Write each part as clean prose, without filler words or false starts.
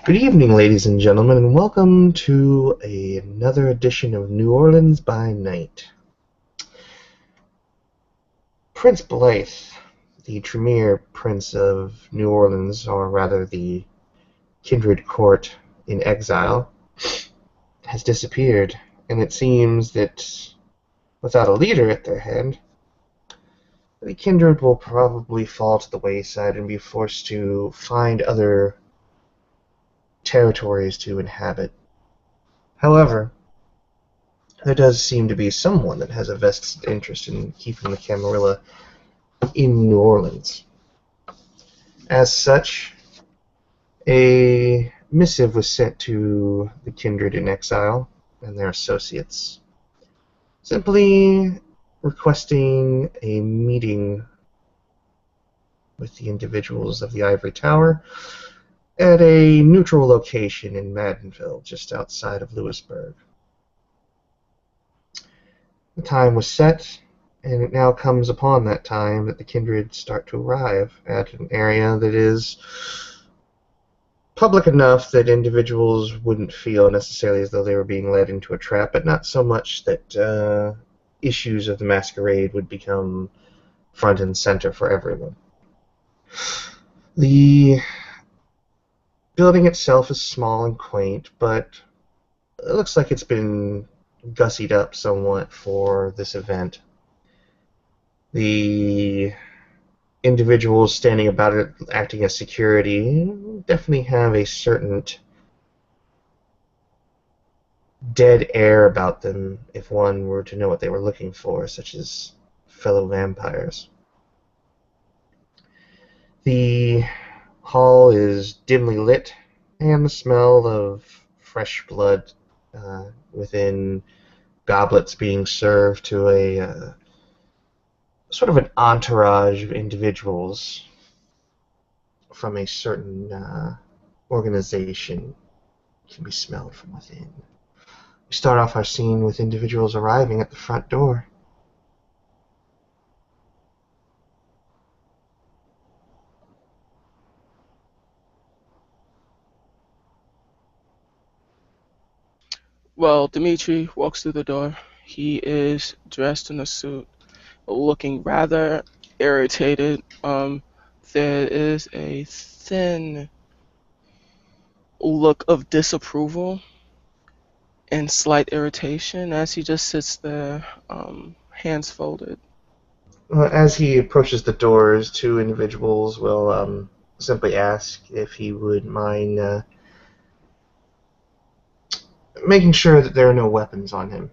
Good evening, ladies and gentlemen, and welcome to another edition of New Orleans by Night. Prince Blythe, the Tremere Prince of New Orleans, or rather the kindred court in exile, has disappeared, and it seems that without a leader at their head, the kindred will probably fall to the wayside and be forced to find other territories to inhabit. However, there does seem to be someone that has a vested interest in keeping the Camarilla in New Orleans. As such, a missive was sent to the kindred in exile and their associates, simply requesting a meeting with the individuals of the Ivory Tower at a neutral location in Maddenville, just outside of Louisburg. The time was set, and it now comes upon that time that the kindred start to arrive at an area that is public enough that individuals wouldn't feel necessarily as though they were being led into a trap, but not so much that issues of the masquerade would become front and center for everyone. The building itself is small and quaint, but it looks like it's been gussied up somewhat for this event. The individuals standing about it acting as security definitely have a certain dead air about them if one were to know what they were looking for, such as fellow vampires. The hall is dimly lit, and the smell of fresh blood within goblets being served to a sort of an entourage of individuals from a certain organization can be smelled from within. We start off our scene with individuals arriving at the front door. Well, Dimitri walks through the door. He is dressed in a suit, looking rather irritated. There is a thin look of disapproval and slight irritation as he just sits there, hands folded. As he approaches the doors, two individuals will simply ask if he would mind making sure that there are no weapons on him,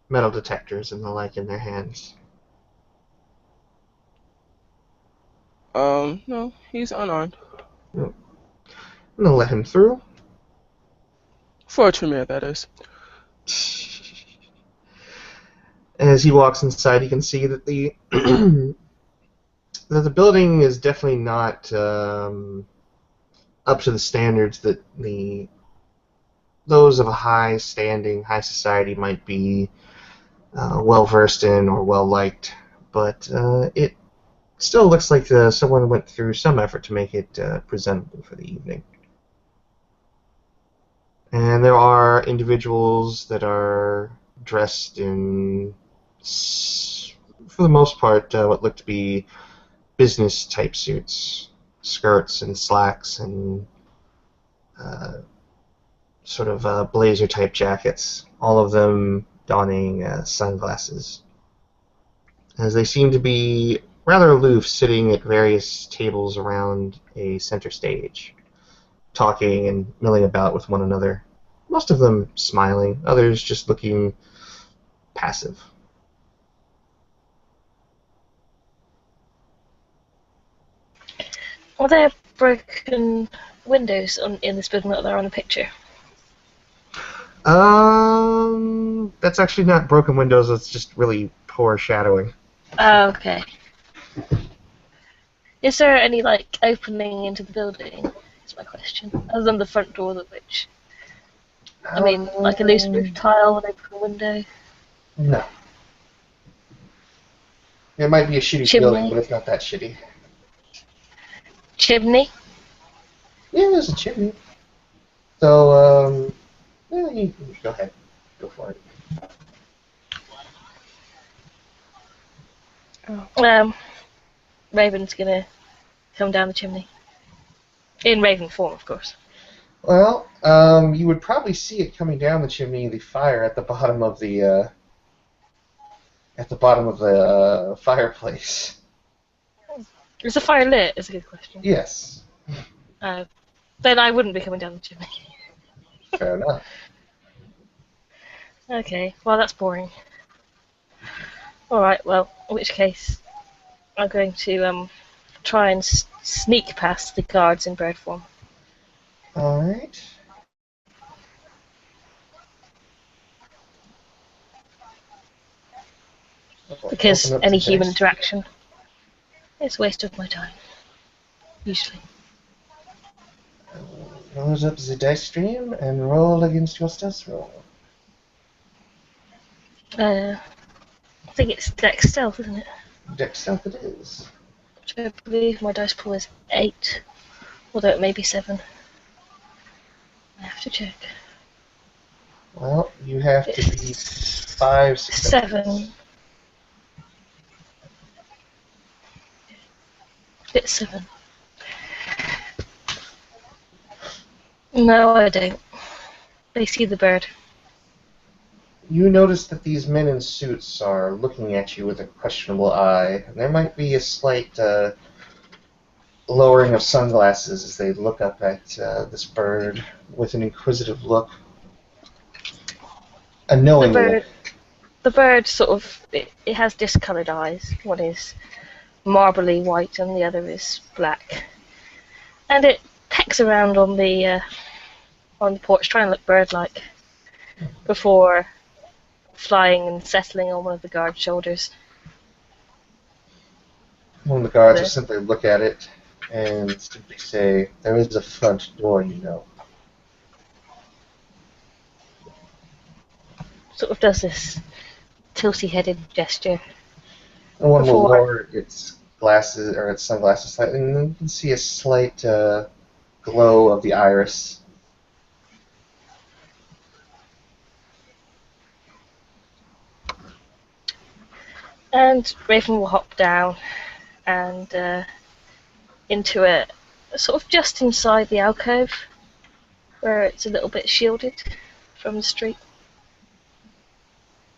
metal detectors and the like in their hands. No, he's unarmed. I'm gonna let him through. For a Tremere, that is. As he walks inside, you can see that the that the building is definitely not up to the standards that those of a high standing, high society might be well versed in or well liked, but it still looks like someone went through some effort to make it presentable for the evening. And there are individuals that are dressed in, for the most part, what look to be business-type suits, skirts and slacks and sort of blazer-type jackets, all of them donning sunglasses, as they seem to be rather aloof, sitting at various tables around a center stage, talking and milling about with one another, most of them smiling, others just looking passive. Are there broken windows in this building that are on the picture? That's actually not broken windows, it's just really poor shadowing. Oh, okay. Is there any, opening into the building? Is my question. Other than the front door, which... I mean, like a loose roof tile, an open window? No. It might be a shitty Chimney. building, but it's not that shitty. Chimney? Yeah, there's a chimney. So, yeah, you go ahead. Go for it. Raven's gonna come down the chimney. In Raven form, of course. Well, you would probably see it coming down the chimney, the fire at the bottom of the fireplace. Is the fire lit? Is a good question. Yes, Then I wouldn't be coming down the chimney. fair enough. Okay, well that's boring. Alright, well, in which case, I'm going to try and sneak past the guards in bird form. All right. Because Open up any the human dice. interaction is a waste of my time. Usually. Close up the dice stream and roll against your stealth roll. I think it's Dex Stealth, isn't it? Dex stealth it is. Which I believe my dice pool is 8. Although it may be 7. I have to check. Well, you have to beat 5 successes. 7. It's 7. No, I don't. They see the bird. You notice that these men in suits are looking at you with a questionable eye, and there might be a slight lowering of sunglasses as they look up at this bird with an inquisitive look. A knowing look. The bird sort of, it has discoloured eyes. One is marbly white and the other is black. And it pecks around on the porch trying to look bird-like before flying and settling on one of the guard's shoulders. One of the guards will simply look at it and simply say, "There is a front door, you know." Sort of does this tilty-headed gesture. And one will lower its glasses or its sunglasses slightly, and then you can see a slight glow of the iris. And Raven will hop down and into a sort of just inside the alcove, where it's a little bit shielded from the street.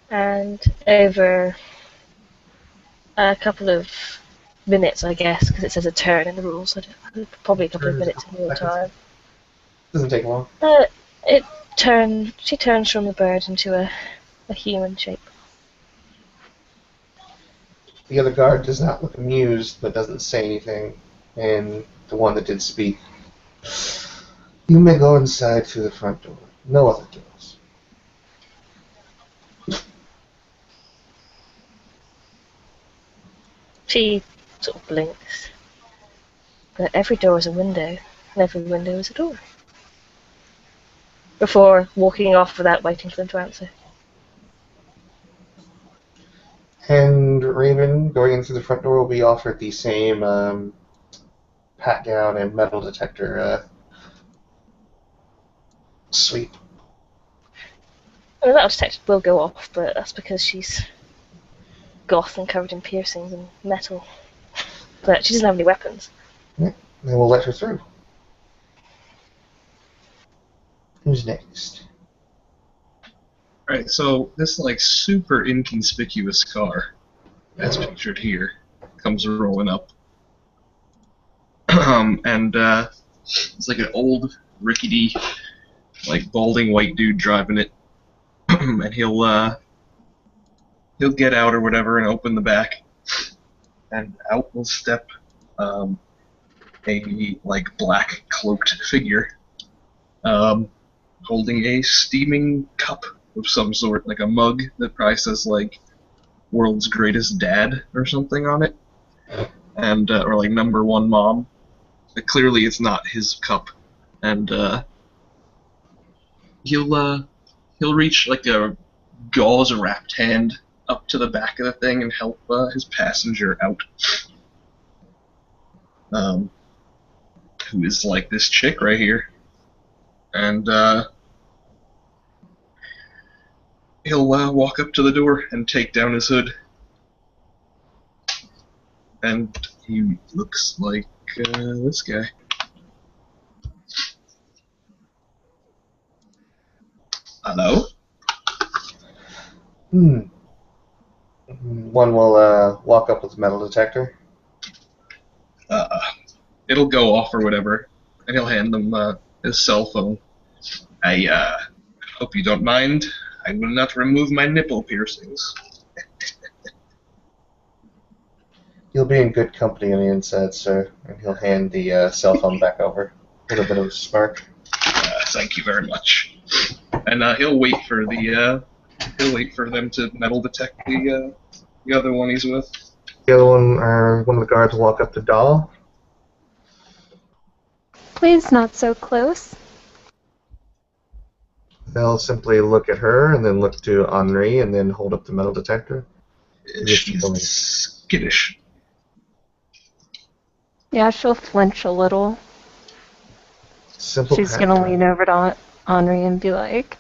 And over a couple of minutes, I guess, because it says a turn in the rules, probably a couple of minutes in real time. Doesn't take long. She turns from the bird into a human shape. The other guard does not look amused, but doesn't say anything. And the one that did speak, "You may go inside through the front door. No other doors." She sort of blinks. But every door is a window, and every window is a door. Before walking off without waiting for them to answer. And Raven, going in through the front door, will be offered the same pat down and metal detector sweep. The metal detector will go off, but that's because she's goth and covered in piercings and metal. But she doesn't have any weapons. Yeah, they will let her through. Who's next? Alright, so this like super inconspicuous car, as pictured here, comes rolling up. And it's like an old, rickety, like balding white dude driving it. And he'll get out or whatever and open the back. And out will step a like black cloaked figure, holding a steaming cup of some sort, like a mug that probably says like "World's Greatest Dad" or something on it, and or like "Number One Mom." But clearly, it's not his cup, and he'll reach like a gauze wrapped hand up to the back of the thing and help his passenger out. Who is like this chick right here. and he'll walk up to the door and take down his hood. And he looks like this guy. Hello? One will walk up with a metal detector. It'll go off or whatever, and he'll hand them his cell phone. I hope you don't mind. I will not remove my nipple piercings. You'll be in good company on the inside, sir. And he'll hand the cell phone back over with a bit of a smirk. Thank you very much. And he'll wait for them to metal detect the other one he's with. The other one, one of the guards will walk up to Dahl. Please, not so close. They'll simply look at her and then look to Henri and then hold up the metal detector. She's skittish. Yeah, she'll flinch a little. Simple She's pattern. gonna lean over to Henri and be like,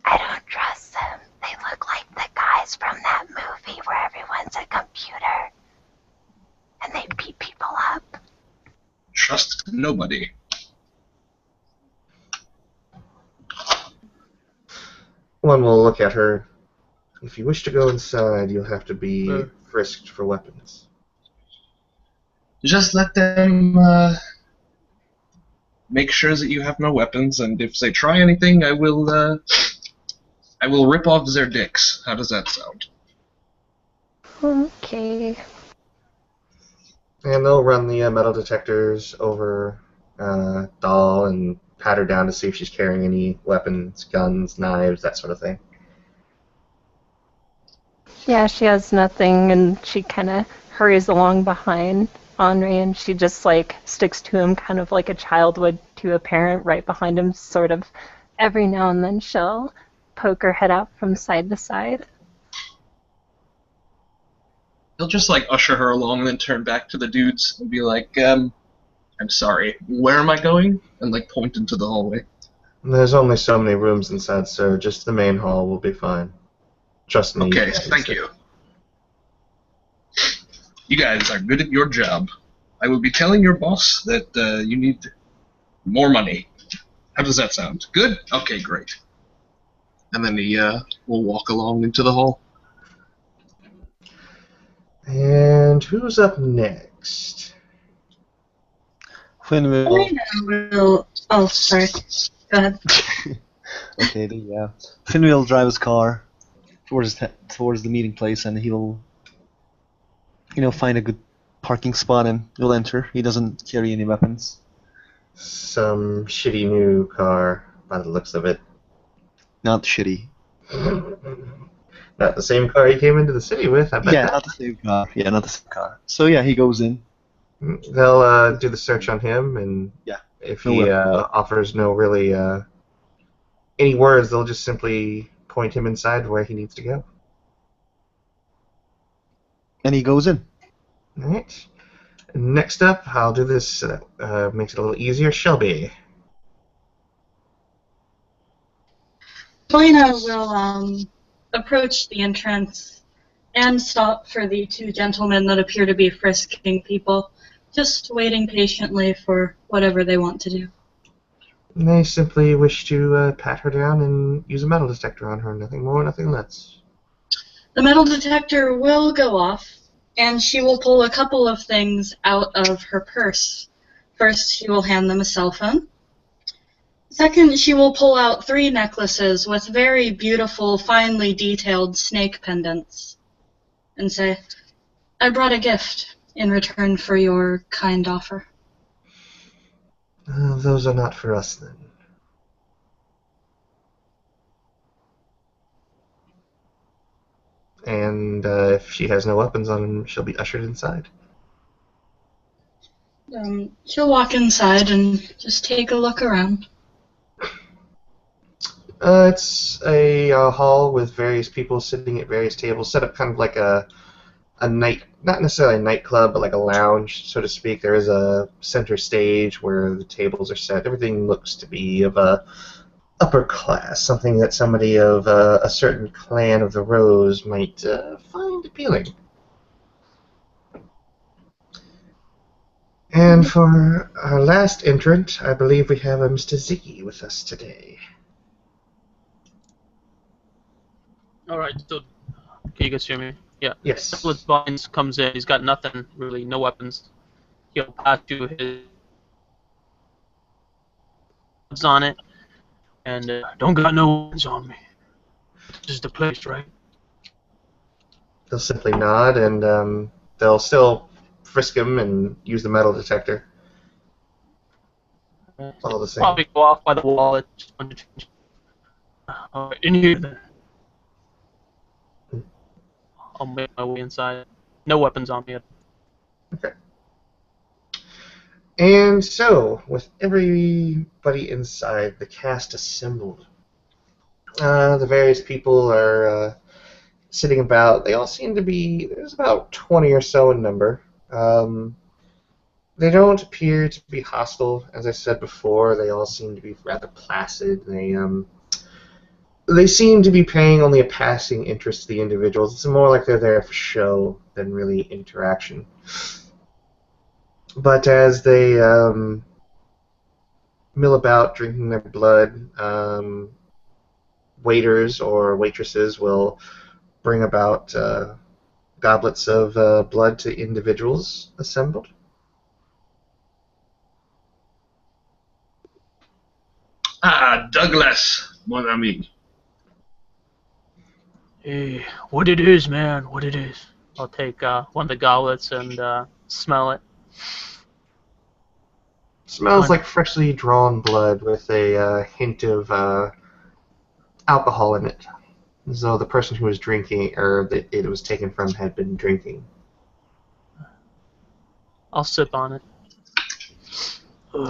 I don't trust them. They look like the guys from that movie where everyone's a computer. And they beat people up. Trust nobody. One will look at her. If you wish to go inside, you'll have to be frisked for weapons. Just let them make sure that you have no weapons, and if they try anything, I will rip off their dicks. How does that sound? Okay. And they'll run the metal detectors over Dahl and pat her down to see if she's carrying any weapons, guns, knives, that sort of thing. Yeah, she has nothing, and she kind of hurries along behind Henri, and she just, like, sticks to him kind of like a child would to a parent right behind him, sort of. Every now and then she'll poke her head out from side to side. He'll just, like, usher her along and then turn back to the dudes and be like, I'm sorry, where am I going? And, like, point into the hallway. There's only so many rooms inside, sir. Just the main hall will be fine. Trust me. Okay, thank you. You guys are good at your job. I will be telling your boss that you need more money. How does that sound? Good? Okay, great. And then he will walk along into the hall. And who's up next? Finn will. Oh, sorry. Go ahead. Okay, Finn will drive his car towards the meeting place, and he'll, find a good parking spot and he'll enter. He doesn't carry any weapons. Some shitty new car, by the looks of it. Not shitty. Not the same car he came into the city with, I bet. Yeah, not the same car. Yeah, not the same car. So yeah, he goes in. They'll do the search on him, and Yeah. if he offers no really any words, they'll just simply point him inside where he needs to go. And he goes in. All right. Next up, I'll do this. Makes it a little easier. Shelby. Selena will approach the entrance and stop for the two gentlemen that appear to be frisking people, just waiting patiently for whatever they want to do. They simply wish to pat her down and use a metal detector on her. Nothing more, nothing less. The metal detector will go off, and she will pull a couple of things out of her purse. First, she will hand them a cell phone. Second, she will pull out 3 necklaces with very beautiful, finely detailed snake pendants and say, I brought a gift in return for your kind offer. Those are not for us, then. And if she has no weapons on him, she'll be ushered inside. She'll walk inside and just take a look around. It's a hall with various people sitting at various tables, set up kind of like a not necessarily a nightclub, but like a lounge, so to speak. There is a center stage where the tables are set. Everything looks to be of a upper class, something that somebody of a certain clan of the Rose might find appealing. And for our last entrant, I believe we have a Mr. Ziggy with us today. Alright, so can you guys hear me? Yeah. Yes. Douglas Vines comes in, he's got nothing, really, no weapons. He'll pass you his on it, and don't got no weapons on me. This is the place, right? They'll simply nod, and they'll still frisk him and use the metal detector. All the same. Probably go off by the wallet. Just want to change. Alright, in here then. I'll make my way inside. No weapons on me. Okay. And so, with everybody inside, the cast assembled. The various people are sitting about. They all seem to be, there's about 20 or so in number. They don't appear to be hostile, as I said before. They all seem to be rather placid. They seem to be paying only a passing interest to the individuals. It's more like they're there for show than really interaction. But as they mill about drinking their blood, waiters or waitresses will bring about goblets of blood to individuals assembled. Ah, Douglas, mon ami. Hey, what it is, man, what it is. I'll take one of the goblets and smell it. Smells like freshly drawn blood with a hint of alcohol in it, as though the person who was drinking, or that it was taken from, had been drinking. I'll sip on it.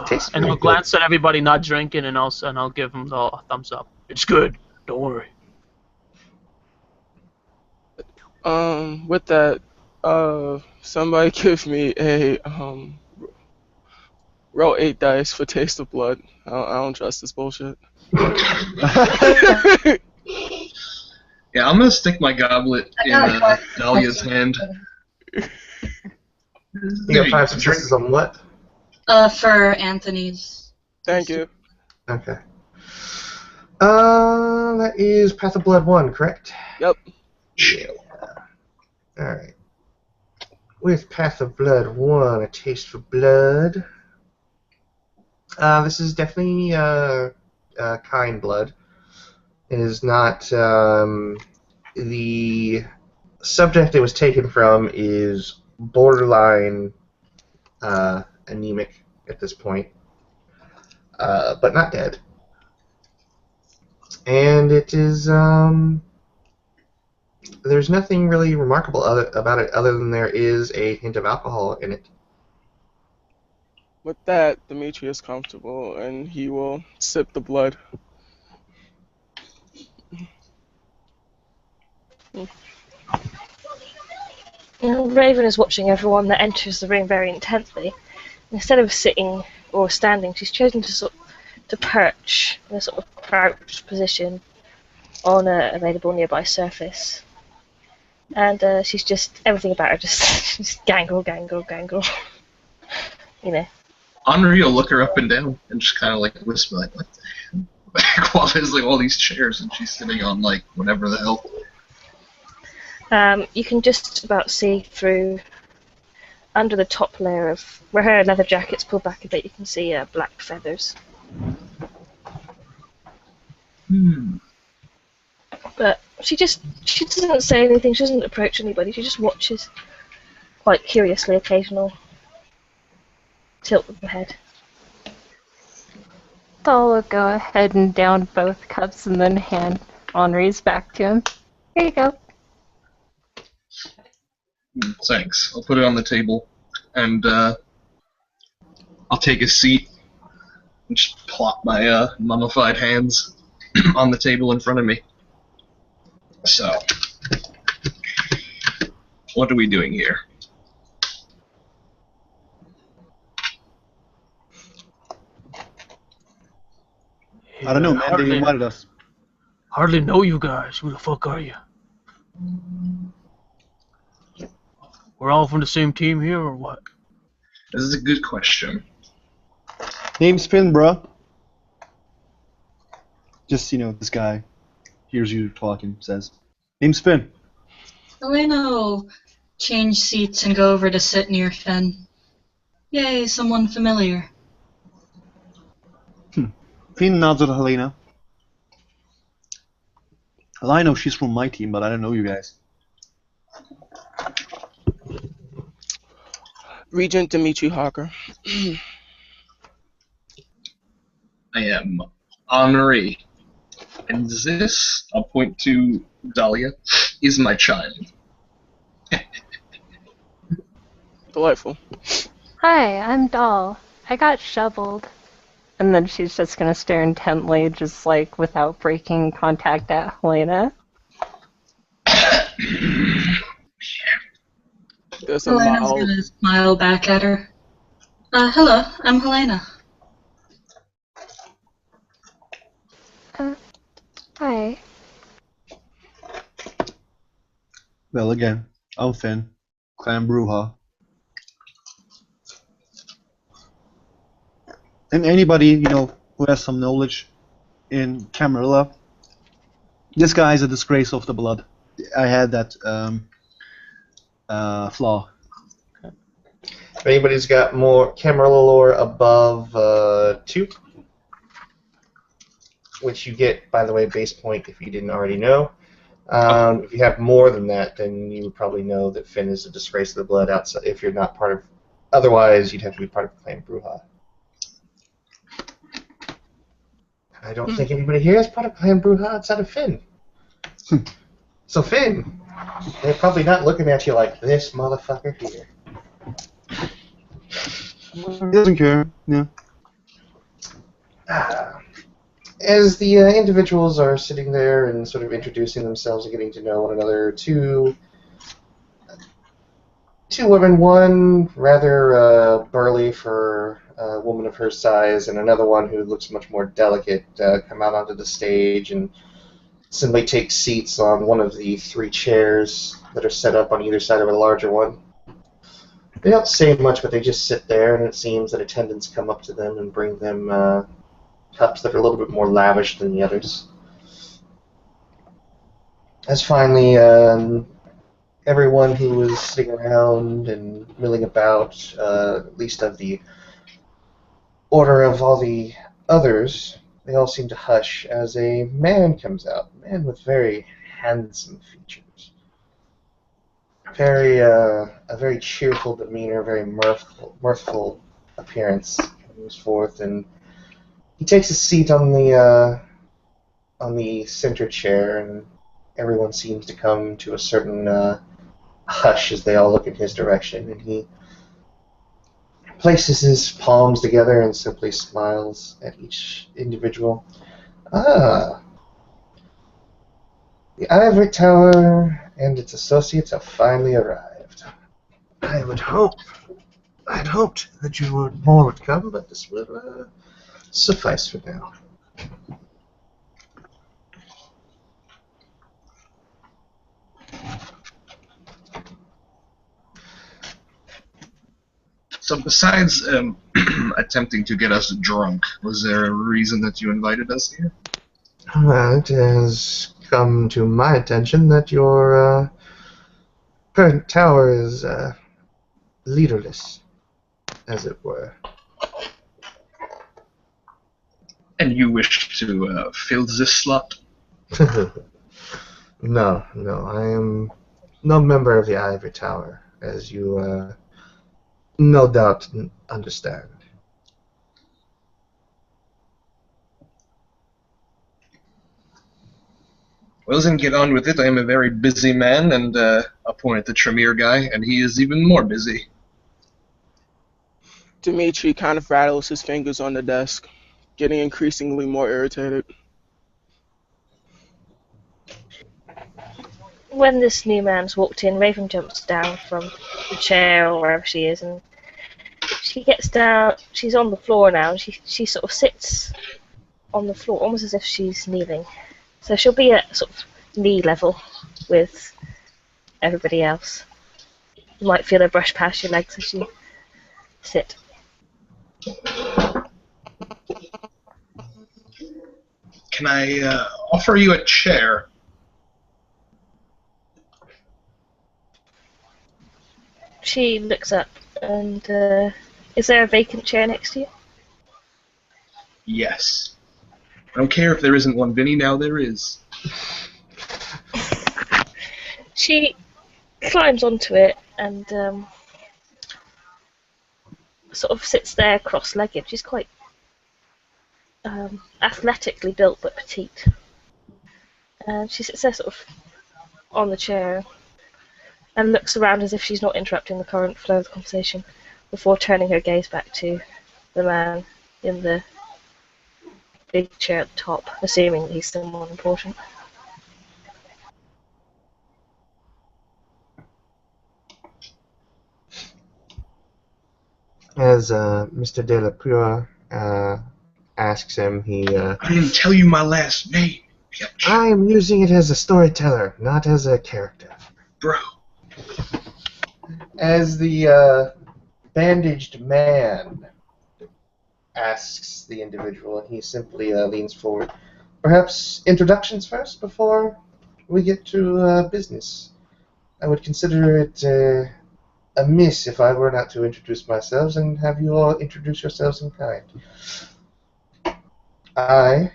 Tastes And very I'll glance at everybody not drinking, and I'll give them the thumbs up. It's good. Don't worry. With that, somebody give me a roll 8 dice for taste of blood. I don't trust this bullshit. Yeah, I'm gonna stick my goblet in Dahlia's hand. You got 5 successes on what? For Anthony's. Thank you. Okay. That is Path of Blood 1, correct? Yep. Yeah. Alright. With Path of Blood 1, a taste for blood. This is definitely kind blood. It is not the subject it was taken from is borderline anemic at this point, but not dead. And it is there's nothing really remarkable about it other than there is a hint of alcohol in it. With that, Dimitri is comfortable, and he will sip the blood. Raven is watching everyone that enters the room very intently. Instead of sitting or standing, she's chosen to perch in a sort of crouched position on an available nearby surface. And she's just, everything about her just gangle. You know. Henri will look her up and down and just kind of like whisper like, what the hell? While there's like all these chairs and she's sitting on like whatever the hell. You can just about see through under the top layer of where her leather jacket's pulled back a bit. You can see black feathers. But she doesn't say anything. She doesn't approach anybody. She just watches quite curiously. Occasional tilt of the head. I'll go ahead and down both cups and then hand Henri's back to him. Here you go. Thanks. I'll put it on the table, and I'll take a seat and just plop my mummified hands on the table in front of me. So, What are we doing here? I don't know, man. They Hardly, invited us. hardly know you guys. Who the fuck are you? We're all from the same team here, or what? This is a good question. Name's Finn, bro. Just, this guy hears you talking, says, name's Finn. Elena will change seats and go over to sit near Finn. Yay, someone familiar. Finn nods at Helena. Well, I know she's from my team, but I don't know you guys. Regent Dimitri Hawker. I am Henri. And this, I'll point to Dahlia, is my child. Delightful. Hi, I'm Doll. I got shoveled. And then she's just gonna stare intently, just like without breaking contact at Helena. There's a Helena's mild. gonna smile back at her. Hello, I'm Helena. Hi. Well, again, I'm Finn, Clan Bruja. And anybody, who has some knowledge in Camarilla, this guy is a disgrace of the blood. I had that flaw. If anybody's got more Camarilla lore above 2, which you get, by the way, base point if you didn't already know. If you have more than that, then you would probably know that Finn is a disgrace of the blood outside. If you're not part of, otherwise you'd have to be part of Clan Bruja. I don't think anybody here is part of Clan Bruja outside of Finn. So Finn, they're probably not looking at you like this motherfucker here. He doesn't care, yeah. As the individuals are sitting there and sort of introducing themselves and getting to know one another, two women, one rather burly for a woman of her size, and another one who looks much more delicate, come out onto the stage and simply take seats on one of the 3 chairs that are set up on either side of a larger one. They don't say much, but they just sit there, and it seems that attendants come up to them and bring them cups that are a little bit more lavish than the others. As finally, everyone who was sitting around and milling about, at least of the order of all the others, they all seem to hush as a man comes out. A man with very handsome features. A very cheerful demeanor, very mirthful appearance comes forth, and he takes a seat on the center chair, and everyone seems to come to a certain hush as they all look in his direction, and he places his palms together and simply smiles at each individual. Ah, the Ivory Tower and its associates have finally arrived. I'd hoped that more would come, but this will suffice for now. So besides attempting to get us drunk, was there a reason that you invited us here? Well, it has come to my attention that your current tower is leaderless, as it were. And you wish to fill this slot? No, I am no member of the Ivory Tower, as you no doubt understand. Well, then get on with it. I am a very busy man, and I'll point at the Tremere guy, and he is even more busy. Dimitri kind of rattles his fingers on the desk, getting increasingly more irritated. when this new man's walked in, Raven jumps down from the chair or wherever she is, and she gets down. She's on the floor now, and she sort of sits on the floor, almost as if she's kneeling. So she'll be at sort of knee level with everybody else. You might feel her brush past your legs as you sit. Can I offer you a chair? She looks up, and is there a vacant chair next to you? Yes. I don't care if there isn't one, Vinny. Now there is. She climbs onto it and sort of sits there cross-legged. She's quite athletically built but petite. And she sits there sort of on the chair and looks around as if she's not interrupting the current flow of the conversation before turning her gaze back to the man in the big chair at the top, assuming that he's someone important. As Mr. De La Pure asks him, I didn't tell you my last name. I am using it as a storyteller, not as a character. Bro. As the bandaged man asks the individual, and he simply leans forward. Perhaps introductions first before we get to business. I would consider it amiss if I were not to introduce myself and have you all introduce yourselves in kind. I,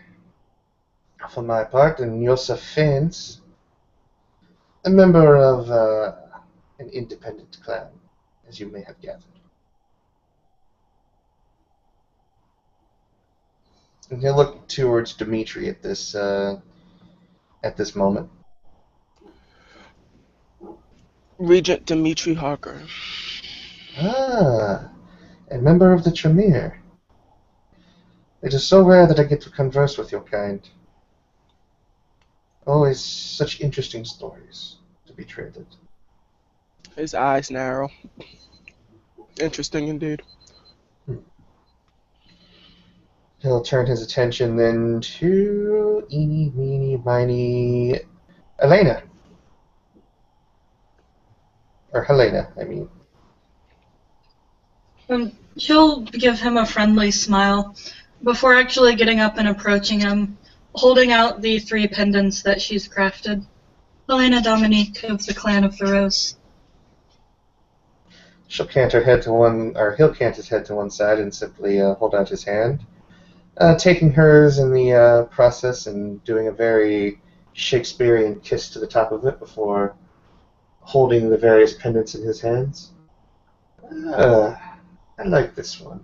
for my part, am Yosef Fins, a member of an independent clan, as you may have gathered. And he'll look towards Dimitri at this moment. Regent Dimitri Harker. Ah, a member of the Tremere. It is so rare that I get to converse with your kind. Always such interesting stories to be traded. His eyes narrow. Interesting indeed. He'll turn his attention then to eeny, meeny, miny, Elena. Or Helena, I mean. She'll give him a friendly smile before actually getting up and approaching him, holding out the 3 pendants that she's crafted. Helena Dominique of the Clan of the Rose. She'll cant her head to one, or he'll cant his head to one side and simply hold out his hand, taking hers in the process and doing a very Shakespearean kiss to the top of it before holding the various pendants in his hands. I like this one.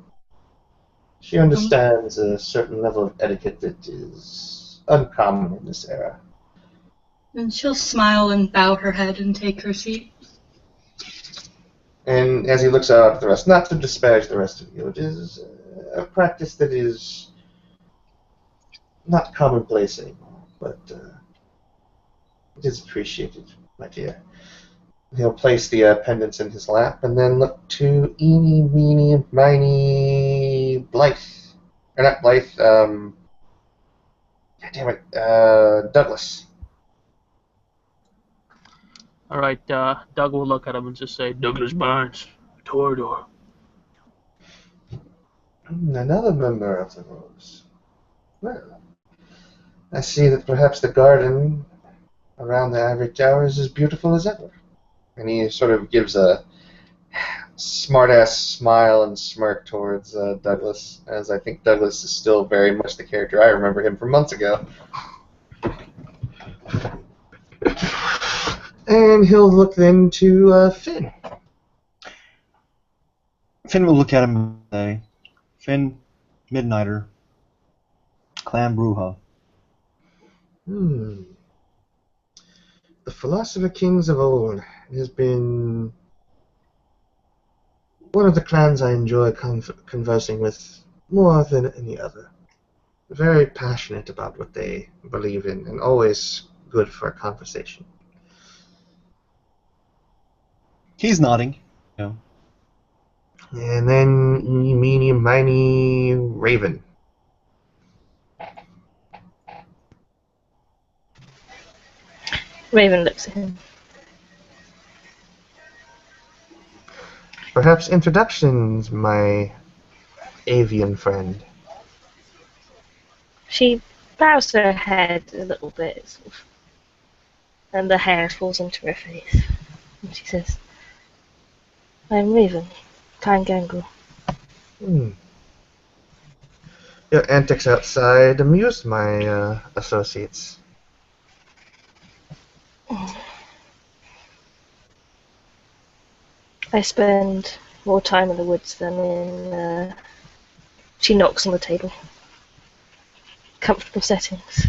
She understands a certain level of etiquette that is uncommon in this era. And she'll smile and bow her head and take her seat. And as he looks out at the rest, not to disparage the rest of you, it is a practice that is not commonplace anymore, but it is appreciated, my dear. He'll place the pendants in his lap and then look to eeny, meeny, miny, Blythe. Or not Blythe, God damn it, Douglas. All right, Doug will look at him and just say, Douglas Barnes, Torador. Another member of the Rose. Well, I see that perhaps the garden around the Ivory Tower is as beautiful as ever. And he sort of gives a smart-ass smile and smirk towards Douglas, as I think Douglas is still very much the character I remember him from months ago. And he'll look then to Finn. Finn will look at him and say, Finn, Midnighter, Clan Bruja. The philosopher kings of old has been one of the clans I enjoy conversing with more than any other. Very passionate about what they believe in, and always good for a conversation. He's nodding. Yeah. And then eeny, meeny, miny, Raven. Raven looks at him. Perhaps introductions, my avian friend. She bows her head a little bit, sort of, and the hair falls into her face. And she says, I'm Raven, Kind Gangle. Hmm. Your antics outside amused my associates. I spend more time in the woods than in. She knocks on the table. Comfortable settings.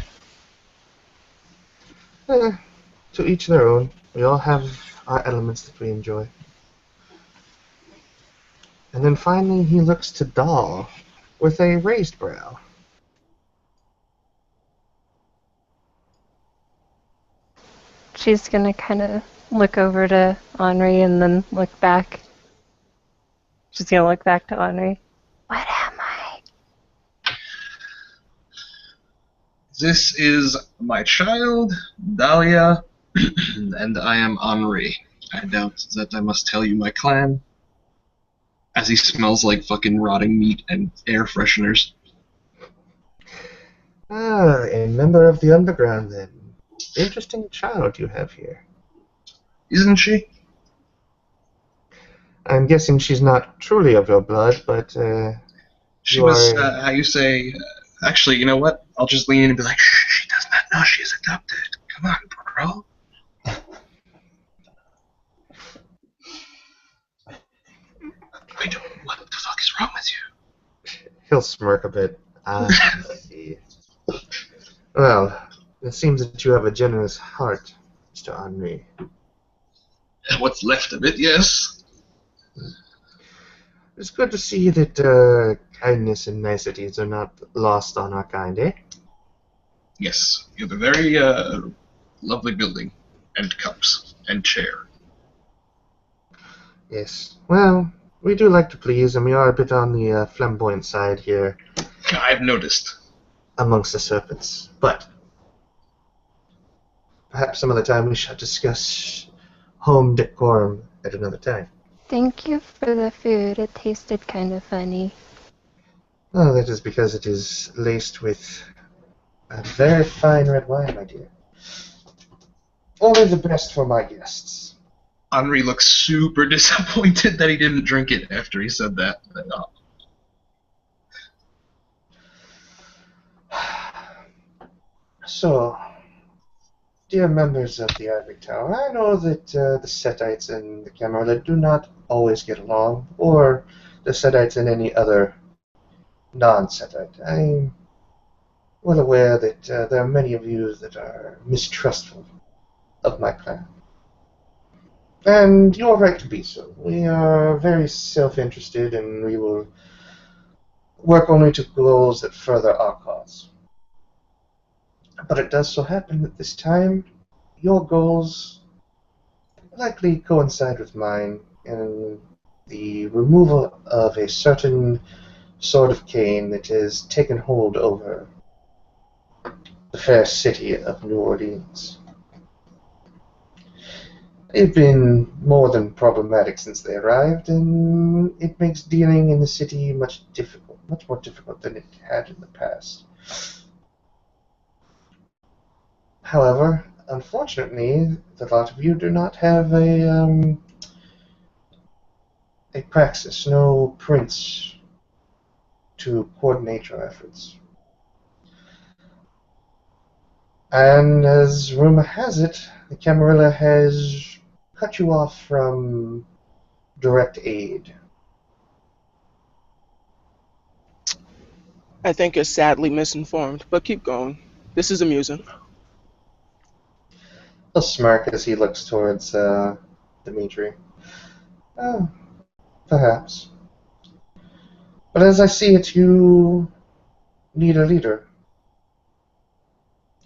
To each their own. We all have our elements that we enjoy. And then finally he looks to Dahl with a raised brow. She's gonna kind of look over to Henri and then look back. She's gonna look back to Henri. What am I? This is my child, Dahlia, and I am Henri. I doubt that I must tell you my clan, as he smells like fucking rotting meat and air fresheners. Ah, a member of the underground then. Interesting child you have here. Isn't she? I'm guessing she's not truly of your blood, but She you was, are how you say, actually, you know what? I'll just lean in and be like, shh, she does not know she is adopted. Come on, bro. Wait, what the fuck is wrong with you? He'll smirk a bit. I see. Well, it seems that you have a generous heart, Mr. Henri. What's left of it, yes. It's good to see that kindness and niceties are not lost on our kind, eh? Yes, you have a very lovely building, and cups, and chair. Yes. Well, we do like to please, and we are a bit on the flamboyant side here I've noticed. amongst the serpents. But perhaps some other time we shall discuss home decorum at another time. Thank you for the food. It tasted kind of funny. Oh, that is because it is laced with a very fine red wine, my dear. Only the best for my guests. Henri looks super disappointed that he didn't drink it after he said that. But, So, dear members of the Ivory Tower, I know that the Setites and the Camarilla do not always get along, or the Setites and any other non-Setite. I'm well aware that there are many of you that are mistrustful of my clan. And you're right to be so. We are very self-interested, and we will work only to goals that further our cause. But it does so happen that this time, your goals likely coincide with mine in the removal of a certain sort of cane that has taken hold over the fair city of New Orleans. They've been more than problematic since they arrived, and it makes dealing in the city much more difficult than it had in the past. However, unfortunately, the lot of you do not have a praxis, no prince to coordinate your efforts. And as rumor has it, the Camarilla has cut you off from direct aid. I think you're sadly misinformed, but keep going. This is amusing. He'll smirk as he looks towards Dimitri. Oh, perhaps. But as I see it, you need a leader.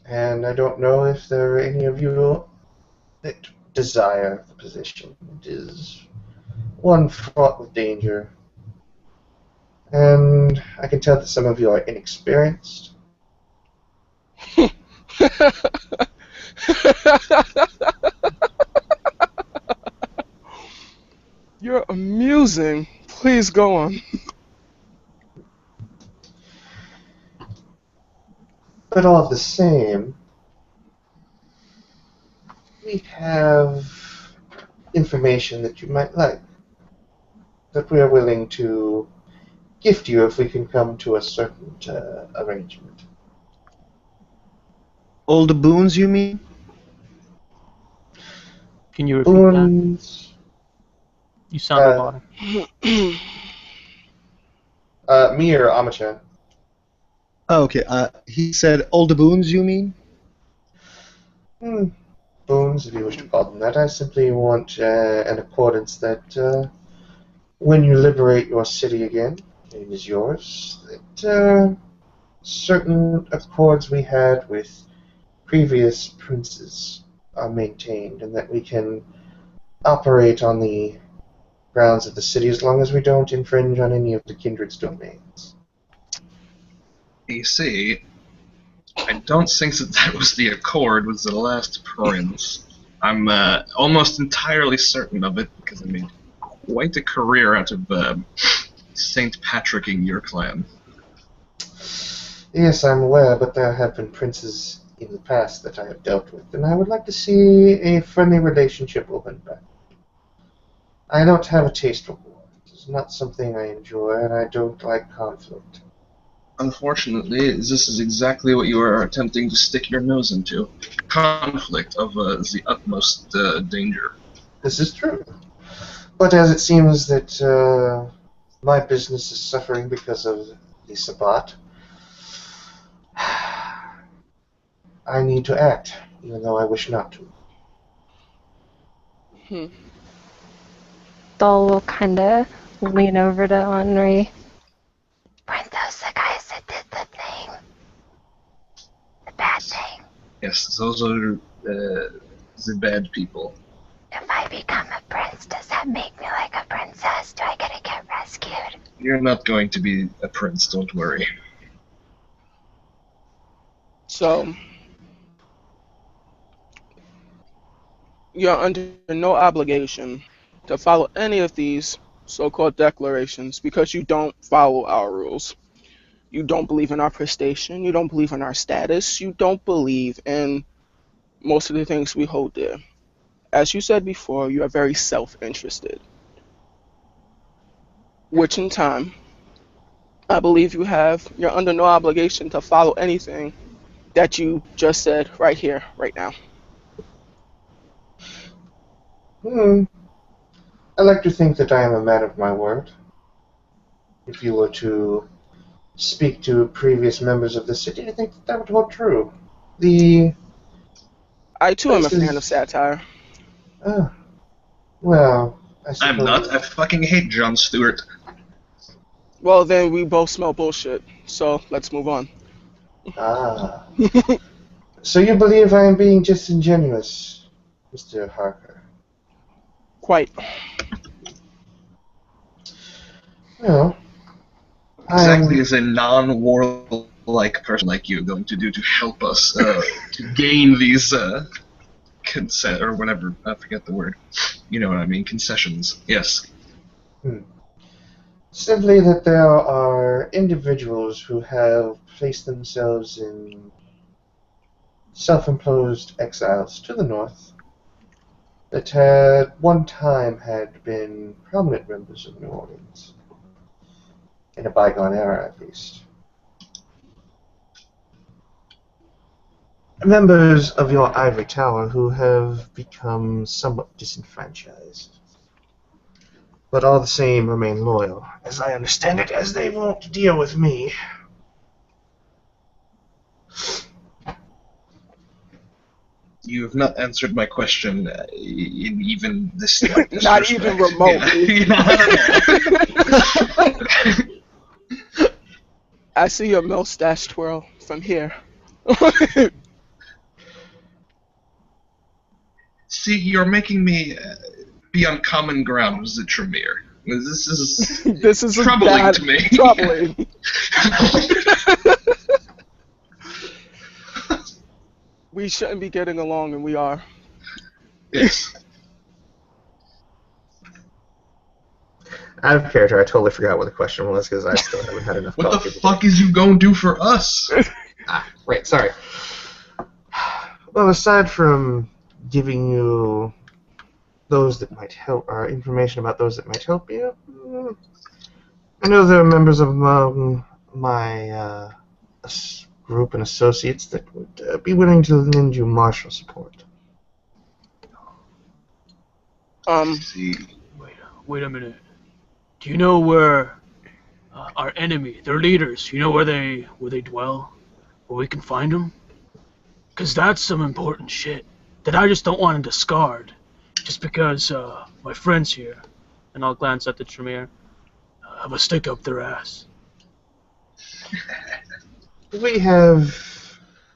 And I don't know if there are any of you that desire the position. It is one fraught with danger, and I can tell that some of you are inexperienced. You're amusing. Please go on. But all the same, we have information that you might like, that we are willing to gift you if we can come to a certain arrangement. All the boons, you mean? Can you repeat that? Boons, You sound robotic. me or Amachan? Oh, okay. He said all the boons, you mean? Boons, if you wish to call them that. I simply want an accordance that when you liberate your city again, it is yours, that certain accords we had with previous princes are maintained, and that we can operate on the grounds of the city as long as we don't infringe on any of the kindred's domains. You see, I don't think that was the Accord with the last prince. I'm almost entirely certain of it because I made quite a career out of Saint Patricking your clan. Yes, I'm aware, but there have been princes in the past that I have dealt with, and I would like to see a friendly relationship open back. I don't have a taste for war. It's not something I enjoy, and I don't like conflict. Unfortunately, this is exactly what you are attempting to stick your nose into. Conflict of the utmost danger. This is true. But as it seems that my business is suffering because of the Sabbat, I need to act, even though I wish not to. Doll will kind of lean over to Henri. Weren't those the guys that did the thing? The bad thing? Yes, those are the bad people. If I become a prince, does that make me like a princess? Do I get to get rescued? You're not going to be a prince, don't worry. So, you're under no obligation to follow any of these so-called declarations because you don't follow our rules. You don't believe in our prestation, you don't believe in our status, you don't believe in most of the things we hold dear. As you said before, you are very self-interested. Which in time, I believe you're under no obligation to follow anything that you just said right here, right now. I like to think that I am a man of my word. If you were to speak to previous members of the city, I think that would hold true. I too am a fan of satire. Well, I suppose... I'm not. I fucking hate Jon Stewart. Well, then we both smell bullshit, so let's move on. So you believe I am being disingenuous, Mr. Harker? Quite. Well, Exactly as a non-warlike person like you going to do to help us to gain these consent or whatever. I forget the word. You know what I mean? Concessions. Yes. Simply that there are individuals who have placed themselves in self-imposed exiles to the north that had one time had been prominent members of New Orleans. In a bygone era, at least. Members of your ivory tower who have become somewhat disenfranchised, but all the same remain loyal, as I understand it, as they won't deal with me. You have not answered my question in even the slightest Not respect. even remotely. Yeah. I see your mustache twirl from here. See, you're making me be on common ground with the Tremere. This is This is troubling to me. Troubling. We shouldn't be getting along, and we are. Yes. Out of character, I totally forgot what the question was because I still haven't had enough What the coffee. fuck is you gonna do for us? Right, sorry. Well, aside from giving you those that might help, or information about those that might help you, I know there are members of my group and associates that would be willing to lend you martial support. See. Wait a minute. Do you know where our enemy, their leaders, you know where they dwell? Where we can find them? Because that's some important shit that I just don't want to discard. Just because my friends here, and I'll glance at the Tremere, have a stick up their ass. We have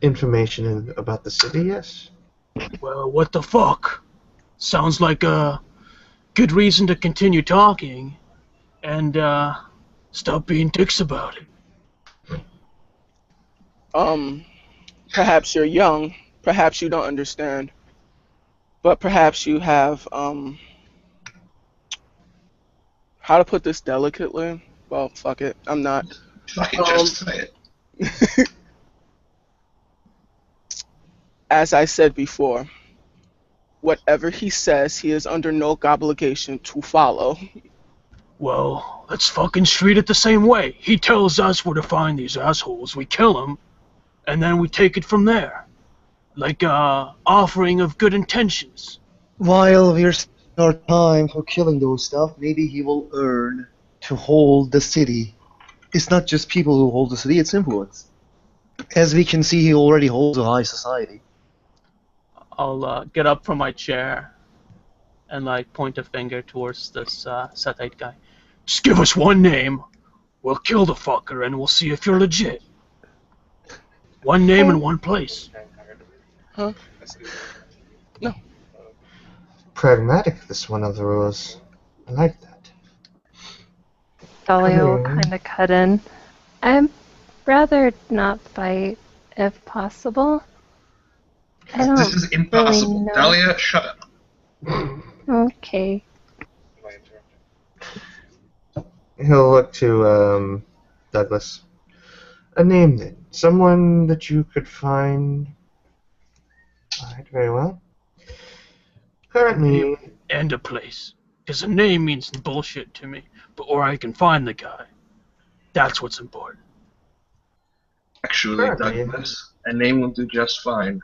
information about the city, yes? Well, what the fuck? Sounds like a good reason to continue talking and stop being dicks about it. Perhaps you're young. Perhaps you don't understand. But perhaps you have, how to put this delicately? Well, fuck it. I'm not. Fucking just say it. As I said before, whatever he says, he is under no obligation to follow. Well, let's fucking treat it the same way. He tells us where to find these assholes, we kill them, and then we take it from there. Like a offering of good intentions. While we're spending our time for killing those stuff, maybe he will earn to hold the city. It's not just people who hold the city, it's influence. As we can see, he already holds a high society. I'll get up from my chair and like point a finger towards this Sethite guy. Just give us one name, we'll kill the fucker, and we'll see if you're legit. One name and one place. Huh? No. Pragmatic, this one of the rules. I like that. Dolly will Come in. kind of cut in. I'd rather not fight if possible. I don't This is impossible. really know. Dahlia, shut up. Okay. He'll look to Douglas. A name then. Someone that you could find. Alright, very well. Currently, And a place. Because a name means bullshit to me, but where I can find the guy. That's what's important. Actually, Currently. Douglas, a name will do just fine.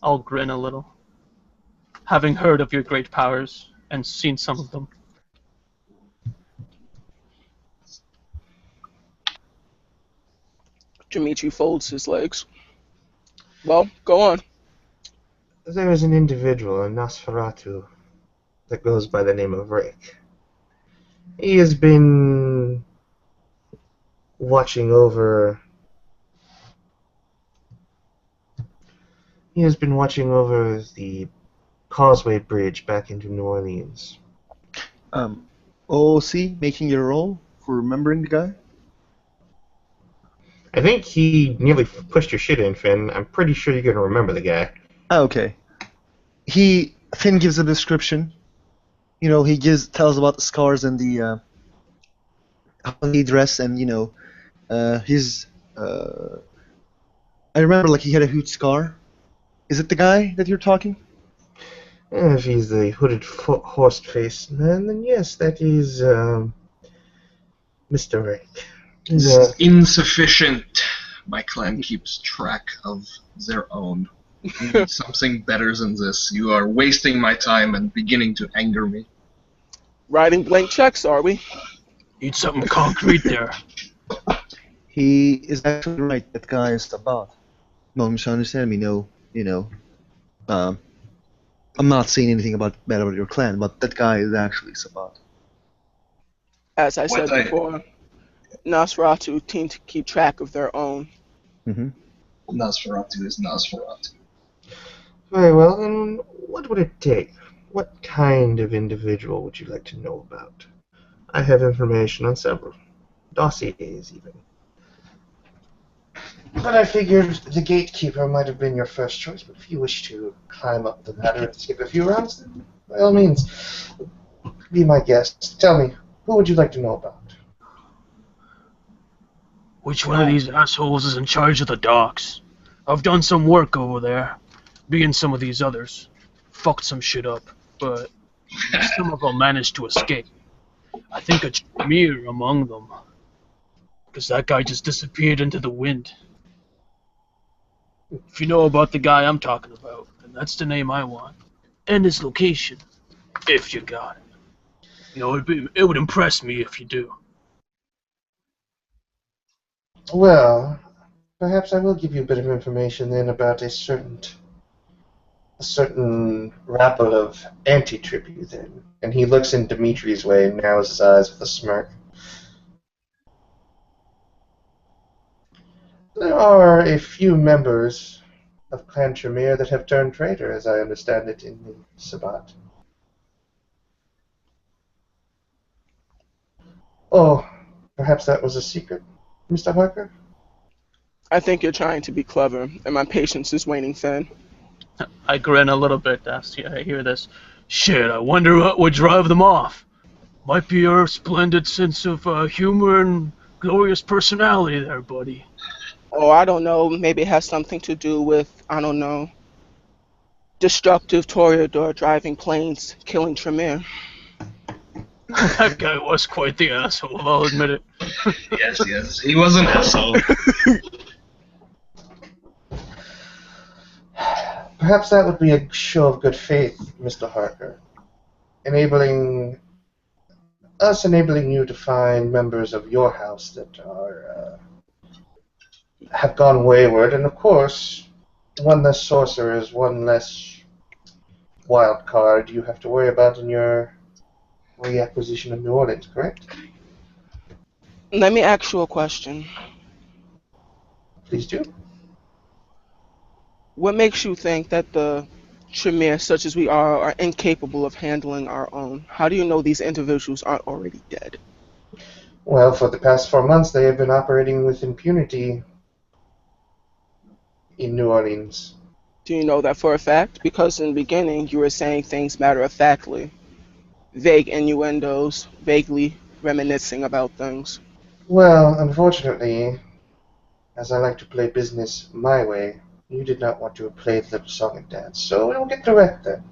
I'll grin a little. Having heard of your great powers and seen some of them. Jimichi folds his legs. Well, go on. there is an individual, a Nosferatu, that goes by the name of Rick. He has been watching over. He has been watching over the Causeway Bridge back into New Orleans. OC, making your role for remembering the guy? I think he nearly pushed your shit in, Finn. I'm pretty sure you're gonna remember the guy. Oh, okay. Finn gives a description. You know, he tells about the scars and the how he dressed, and his. I remember, like, he had a huge scar. Is it the guy that you're talking? If he's the hooded horse-faced man, then yes, that is Mr. Rick. This is insufficient. My clan keeps track of their own. We need something better than this. You are wasting my time and beginning to anger me. Writing blank checks, are we? Need something concrete there. He is actually right. That guy is Sabat. No, misunderstand me. No, I'm not saying anything bad about your clan, but that guy is actually Sabat. As I said What I- before, Nosferatu tend to keep track of their own. Mm-hmm. Nosferatu is Nosferatu. Very well, and what would it take? What kind of individual would you like to know about? I have information on several. Dossiers, even. But I figured the gatekeeper might have been your first choice, but if you wish to climb up the ladder and skip a few rounds, then by all means, be my guest. Tell me, who would you like to know about? Which one of these assholes is in charge of the docks? I've done some work over there, being some of these others. Fucked some shit up, but some of them managed to escape. I think a Tremere among them. Because that guy just disappeared into the wind. If you know about the guy I'm talking about, then that's the name I want. And his location, if you got it. You know, it would impress me if you do. Well, perhaps I will give you a bit of information then about a certain rabble of anti-tribute then. And he looks in Dimitri's way and narrows his eyes with a smirk. There are a few members of Clan Tremere that have turned traitor, as I understand it, in the Sabbat. Oh, perhaps that was a secret, Mr. Harker? I think you're trying to be clever, and my patience is waning thin. I grin a little bit as I hear this. Shit, I wonder what would drive them off. Might be your splendid sense of humor and glorious personality there, buddy. Oh, I don't know. Maybe it has something to do with, I don't know, destructive Toreador driving planes, killing Tremere. That guy was quite the asshole, I'll admit it. Yes, he was an asshole. Perhaps that would be a show of good faith, Mr. Harker. Enabling you to find members of your house that are have gone wayward, and of course, one less sorcerers, one less wild card you have to worry about in your reacquisition of New Orleans, correct? Let me ask you a question. Please do. What makes you think that the Tremere, such as we are incapable of handling our own? How do you know these individuals aren't already dead? Well, for the past 4 months, they have been operating with impunity in New Orleans. Do you know that for a fact? Because in the beginning, you were saying things matter-of-factly. Vague innuendos, vaguely reminiscing about things. Well, unfortunately, as I like to play business my way, you did not want to play the little song and dance, so we'll get direct then.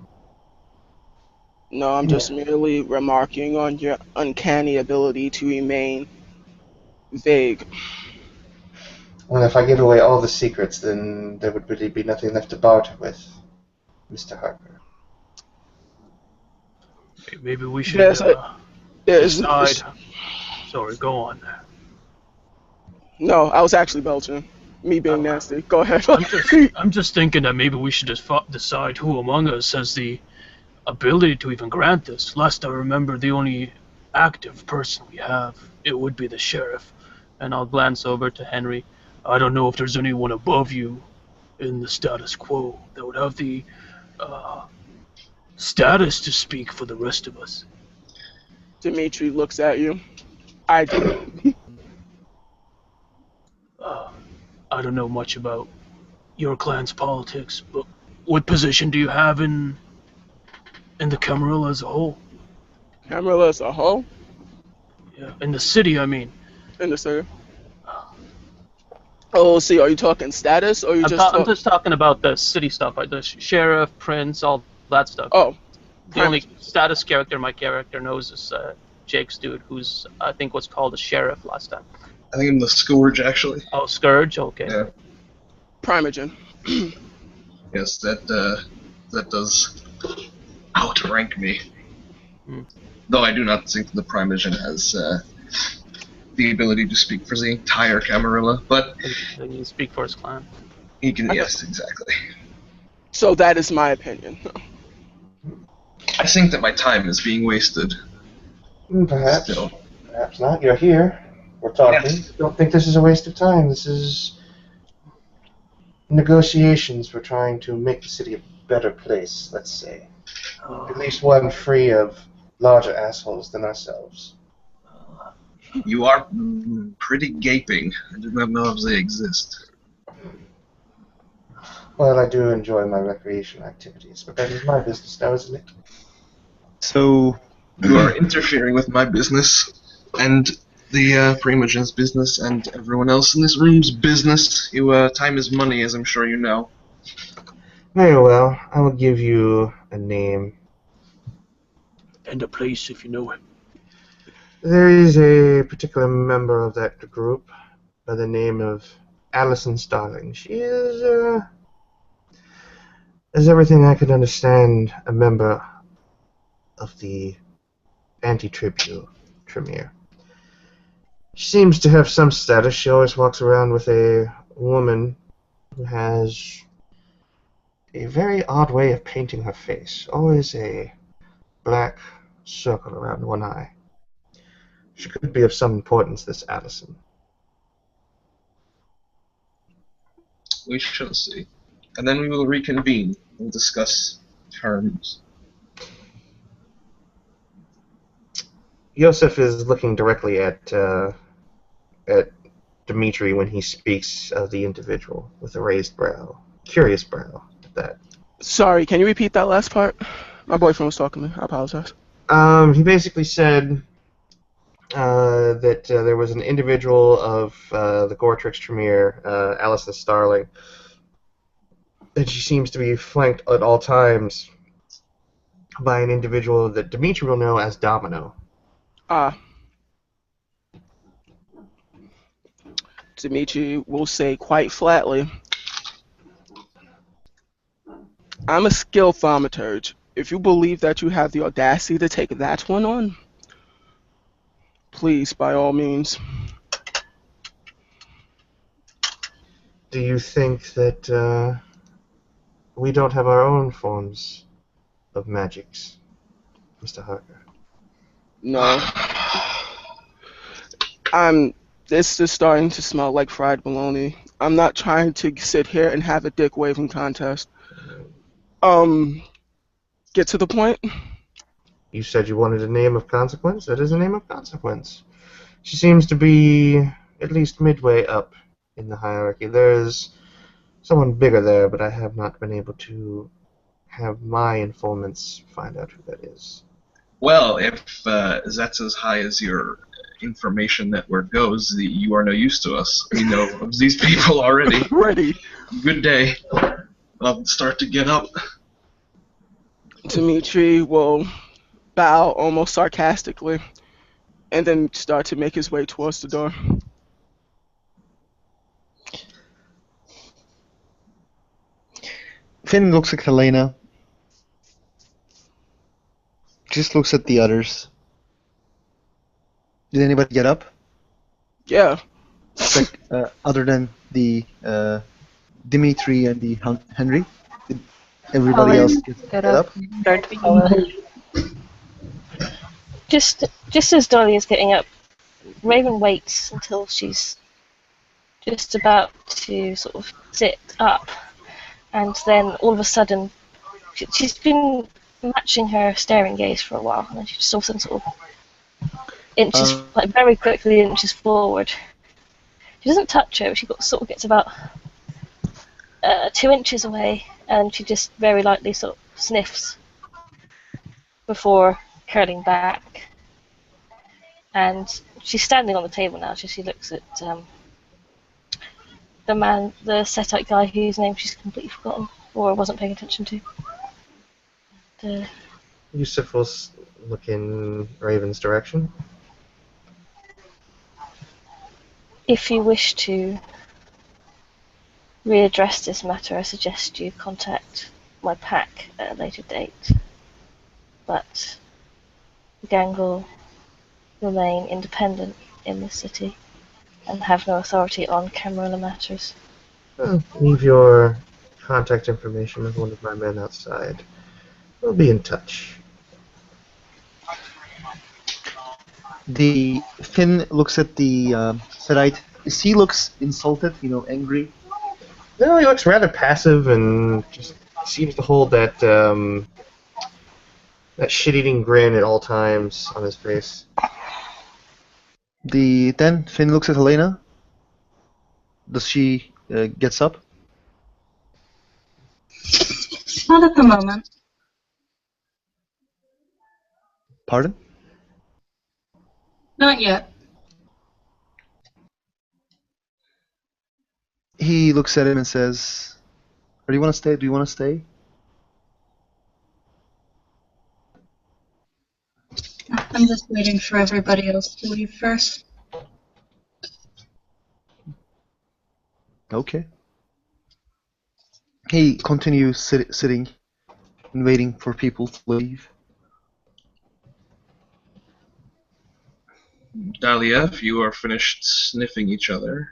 No, I'm just merely remarking on your uncanny ability to remain vague. Well, if I give away all the secrets, then there would really be nothing left to barter with, Mr. Harker. Maybe we should There's decide. Sorry, go on there. No, I was actually belching. Me being nasty. Go ahead. I'm just thinking that maybe we should just decide who among us has the ability to even grant this. Last I remember, the only active person we have, it would be the sheriff. And I'll glance over to Henry. I don't know if there's anyone above you in the status quo that would have the status to speak for the rest of us. Dimitri looks at you. I do. I don't know much about your clan's politics, but what position do you have in the Camarilla as a whole? Camarilla as a whole? Yeah, in the city, I mean. In the city. Oh, see, are you talking status, or you I'm just talking about the city stuff, like the sheriff, prince, all that stuff. Oh. The only status character my character knows is Jake's dude, who's, I think, was called a sheriff last time. I think I'm the Scourge, actually. Oh, Scourge? Okay. Yeah. Primogen. Yes, that does outrank me. Though I do not think the Primogen has the ability to speak for the entire Camarilla, but... Then you speak for his clan. He can, yes, exactly. So that is my opinion. I think that my time is being wasted. Perhaps. Still. Perhaps not. You're here. We're talking. Yes. Don't think this is a waste of time. This is negotiations. We're trying to make the city better place, let's say. At least one free of larger assholes than ourselves. You are pretty gaping. I did not know if they exist. Well, I do enjoy my recreational activities, but that is my business now, isn't it? So, You are interfering with my business, and the Primogen's business, and everyone else in this room's business. Time is money, as I'm sure you know. Very well. I will give you a name. And a place if you know it. There is a particular member of that group by the name of Allison Starling. She is, as everything I could understand, a member of the anti-tribute Tremere. She seems to have some status. She always walks around with a woman who has a very odd way of painting her face. Always a black circle around one eye. She could be of some importance, this Allison. We shall see. And then we will reconvene and discuss terms. Yosef is looking directly at Dmitri when he speaks of the individual with a raised brow. Curious brow at that. Sorry, can you repeat that last part? My boyfriend was talking to me. I apologize. He basically said that there was an individual of the Goretrix Tremere, Allison Starling, and she seems to be flanked at all times by an individual that Dmitri will know as Domino. Dimitri will say quite flatly, I'm a skill thaumaturge. If you believe that you have the audacity to take that one on, please, by all means. Do you think that we don't have our own forms of magics, Mr. Harker? No. This is starting to smell like fried bologna. I'm not trying to sit here and have a dick waving contest. Get to the point. You said you wanted a name of consequence? That is a name of consequence. She seems to be at least midway up in the hierarchy. There's someone bigger there, but I have not been able to have my informants find out who that is. Well, if that's as high as your information network goes, you are no use to us. We know of these people already. Ready. Good day. I'll start to get up. Dimitri will bow almost sarcastically and then start to make his way towards the door. Finn looks at Helena. Just looks at the others. Did anybody get up? Yeah. Like, other than the Dimitri and the Henry? Did everybody else get up? Start to follow him. Just as Dolly is getting up, Raven waits until she's just about to sort of sit up, and then all of a sudden, she's been matching her staring gaze for a while, and then she just all of a sudden sort of inches, like very quickly inches forward. She doesn't touch her, but she sort of gets about 2 inches away, and she just very lightly sort of sniffs before curling back. And she's standing on the table now, so she looks at the man, the Setite guy whose name she's completely forgotten, or wasn't paying attention to. Yusuf will look in Raven's direction. If you wish to readdress this matter, I suggest you contact my pack at a later date. But the gang will remain independent in this city and have no authority on Camarilla matters. Leave your contact information with one of my men outside. We'll be in touch. The Finn looks at the Sedite. He looks insulted, angry. No, he looks rather passive and just seems to hold that that shit-eating grin at all times on his face. Then Finn looks at Helena. Does she gets up? Not at the moment. Pardon? Not yet. He looks at him and says, "Do you want to stay? Do you want to stay?" I'm just waiting for everybody else to leave first. Okay. He continues sitting and waiting for people to leave. Dahlia, if you are finished sniffing each other.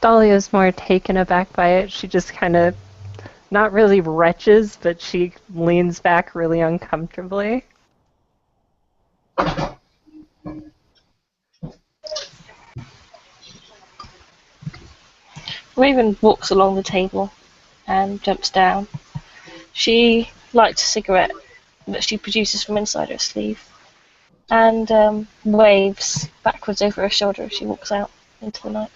Dahlia's more taken aback by it. She just kind of, not really retches, but she leans back really uncomfortably. Raven walks along the table and jumps down. She lights a cigarette that she produces from inside her sleeve and waves backwards over her shoulder as she walks out into the night.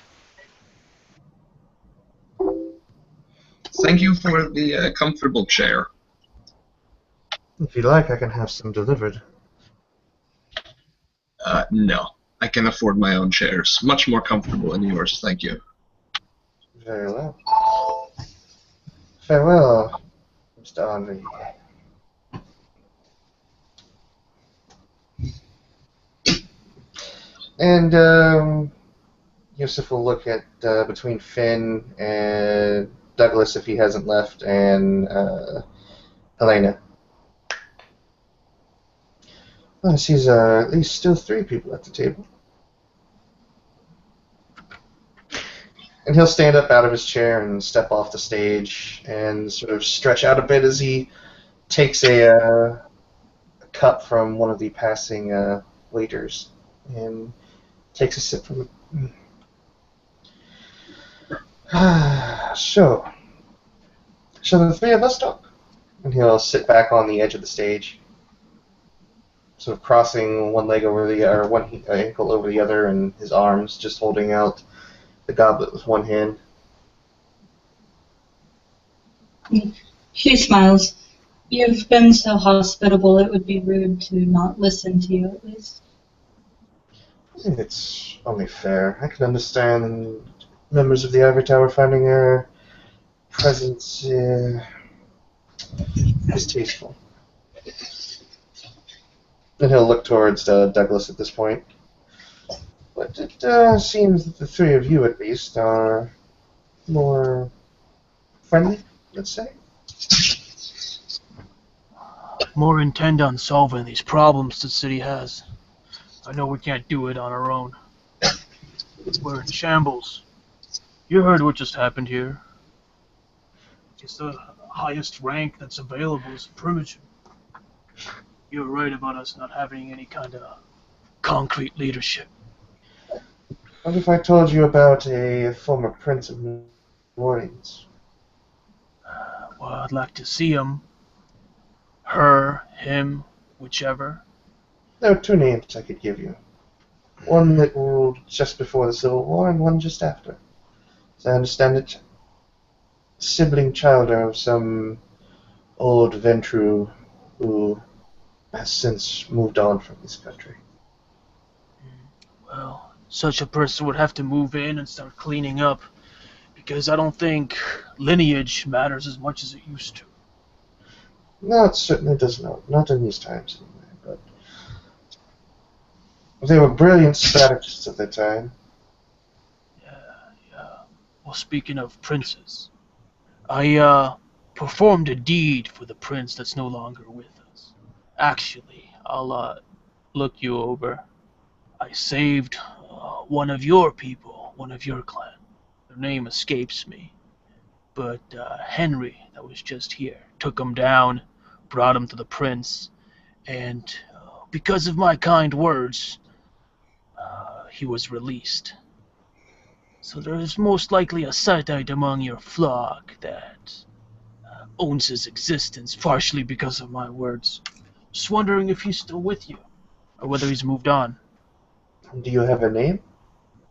Thank you for the comfortable chair. If you like, I can have some delivered. No. I can afford my own chairs. Much more comfortable than yours, thank you. Very well. Farewell, Mr. Henri. And Yusuf will look at between Finn and Douglas if he hasn't left, and Helena. Well, I see at least still 3 people at the table. And he'll stand up out of his chair and step off the stage and sort of stretch out a bit as he takes a cup from one of the passing waiters and takes a sip from it. So, shall the 3 of us talk? And he'll sit back on the edge of the stage, sort of crossing one leg over one ankle over the other, and his arms just holding out the goblet with one hand. She smiles. You've been so hospitable, it would be rude to not listen to you, at least. I think it's only fair. I can understand members of the Ivory Tower finding their presence distasteful. And he'll look towards Douglas at this point. But it seems that the 3 of you, at least, are more friendly, let's say. More intent on solving these problems the city has. I know we can't do it on our own. We're in shambles. You heard what just happened here. It's the highest rank that's available is primitive. You're right about us not having any kind of concrete leadership. What if I told you about a former prince of New Orleans? Well, I'd like to see him. Her, him, whichever. There are 2 names I could give you. One that ruled just before the Civil War and one just after. As I understand it, sibling child of some old Ventru who has since moved on from this country. Well, such a person would have to move in and start cleaning up, because I don't think lineage matters as much as it used to. No, it certainly does not. Not in these times, anyway. But they were brilliant strategists at their time. Yeah. Well, speaking of princes, I performed a deed for the prince that's no longer with us. Actually, I'll look you over. I saved one of your people, one of your clan. Their name escapes me. But Henry, that was just here, took him down, brought him to the prince, and because of my kind words, he was released. So there is most likely a Setite among your flock that owns his existence partially because of my words. Just wondering if he's still with you, or whether he's moved on. Do you have a name?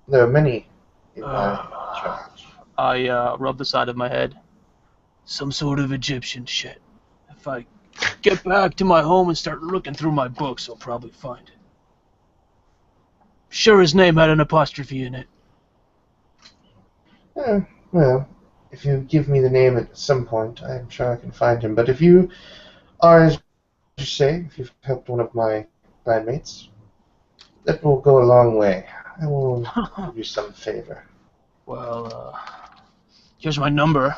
There are many in my Uh, charge. I rub the side of my head. Some sort of Egyptian shit. If I get back to my home and start looking through my books, I'll probably find it. Sure, his name had an apostrophe in it. Well, if you give me the name at some point, I'm sure I can find him. But if you are, as you say, if you've helped one of my bandmates, that will go a long way. I will give you some favor. Well, here's my number.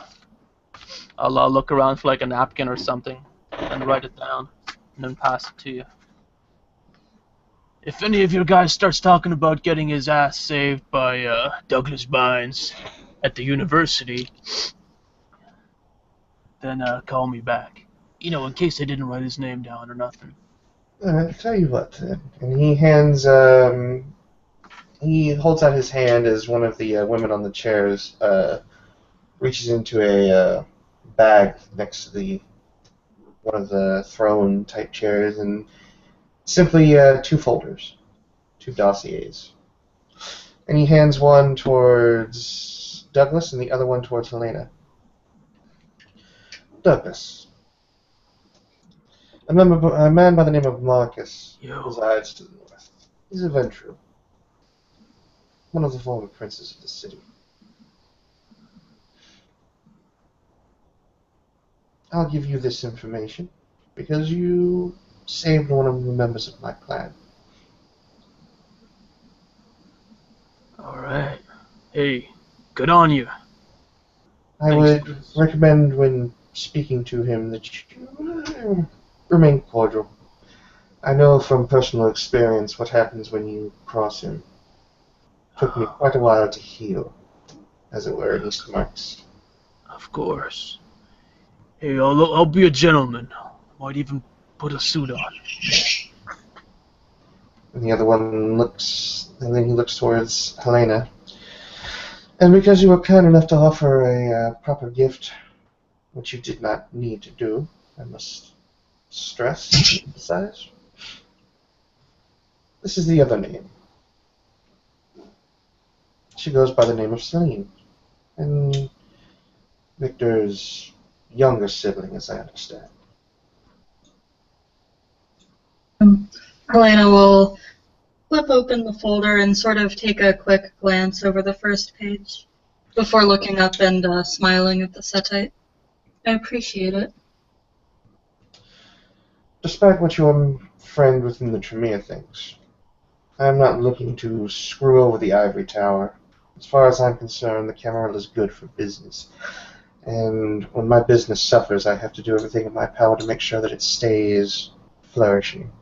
I'll look around for like a napkin or something, and write it down, and then pass it to you. If any of your guys starts talking about getting his ass saved by Douglas Bynes at the university, then call me back. You know, in case they didn't write his name down or nothing. Tell you what, then. And he holds out his hand as one of the women on the chairs reaches into a bag next to one of the throne type chairs and simply two folders, two dossiers. And he hands one towards Douglas and the other one towards Helena. Douglas. A man by the name of Marcus resides to the north. He's a Ventru, one of the former princes of the city. I'll give you this information because you saved one of the members of my clan. Alright. Hey, good on you. I would recommend when speaking to him that you remain cordial. I know from personal experience what happens when you cross him. It took me quite a while to heal, as it were, he smirks. Of course. Hey, I'll be a gentleman. Might even put a suit on. And the other one looks, and then he looks towards Helena. And because you were kind enough to offer a proper gift, which you did not need to do, I must stress, emphasize. This is the other name. She goes by the name of Celine, and Victor's younger sibling, as I understand. Helena will flip open the folder and sort of take a quick glance over the first page before looking up and smiling at the Setite. I appreciate it. Despite what your friend within the Tremere thinks, I am not looking to screw over the ivory tower. As far as I'm concerned, the Camarilla is good for business. And when my business suffers, I have to do everything in my power to make sure that it stays flourishing.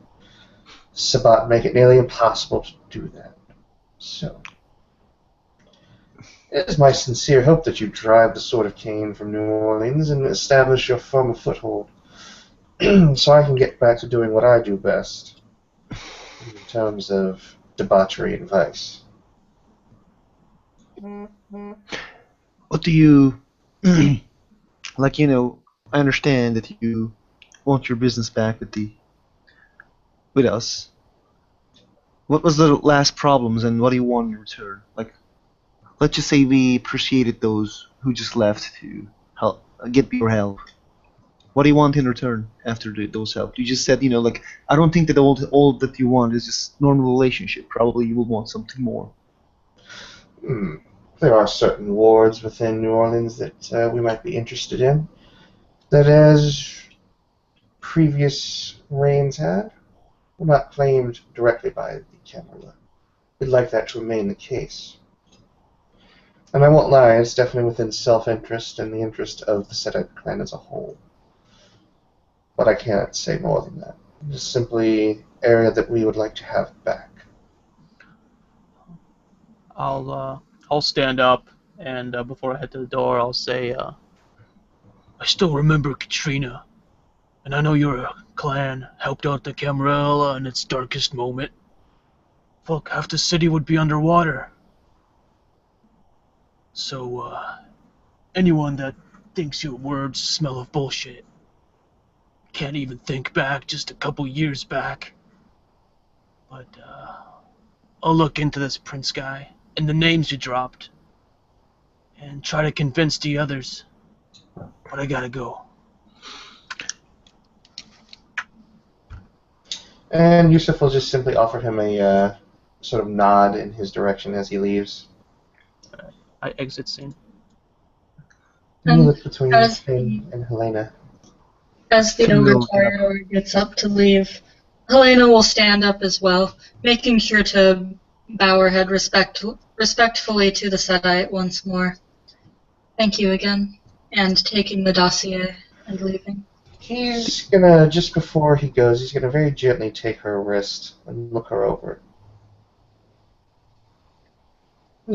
Sabat make it nearly impossible to do that. So, it is my sincere hope that you drive the Sword of Cain from New Orleans and establish your firm a foothold, so I can get back to doing what I do best, in terms of debauchery and vice. What do you like? I understand that you want your business back with us. What was the last problems, and what do you want in return? Like, let's just say we appreciated those who just left to help get your help. What do you want in return after those help? You just said, like, I don't think that all that you want is just normal relationship. Probably you will want something more. There are certain wards within New Orleans that we might be interested in, that as previous reigns had, were not claimed directly by the Camarilla. We'd like that to remain the case. And I won't lie, it's definitely within self-interest and the interest of the Setite clan as a whole. But I can't say more than that. It's simply area that we would like to have back. I'll stand up, and before I head to the door, I'll say, I still remember Katrina, and I know your clan helped out the Camarilla in its darkest moment. Fuck, half the city would be underwater. So, anyone that thinks your words smell of bullshit can't even think back just a couple years back. But, I'll look into this Prince guy and the names you dropped and try to convince the others. But I gotta go. And Yusuf will just simply offer him a sort of nod in his direction as he leaves. I exit scene. And you look between as him and Helena. As the elder Finwell get up. Toreador gets up to leave, Helena will stand up as well, making sure to bow her head respectfully to the Sedite once more. Thank you again, and taking the dossier and leaving. He's gonna, just before he goes, he's gonna very gently take her wrist and look her over.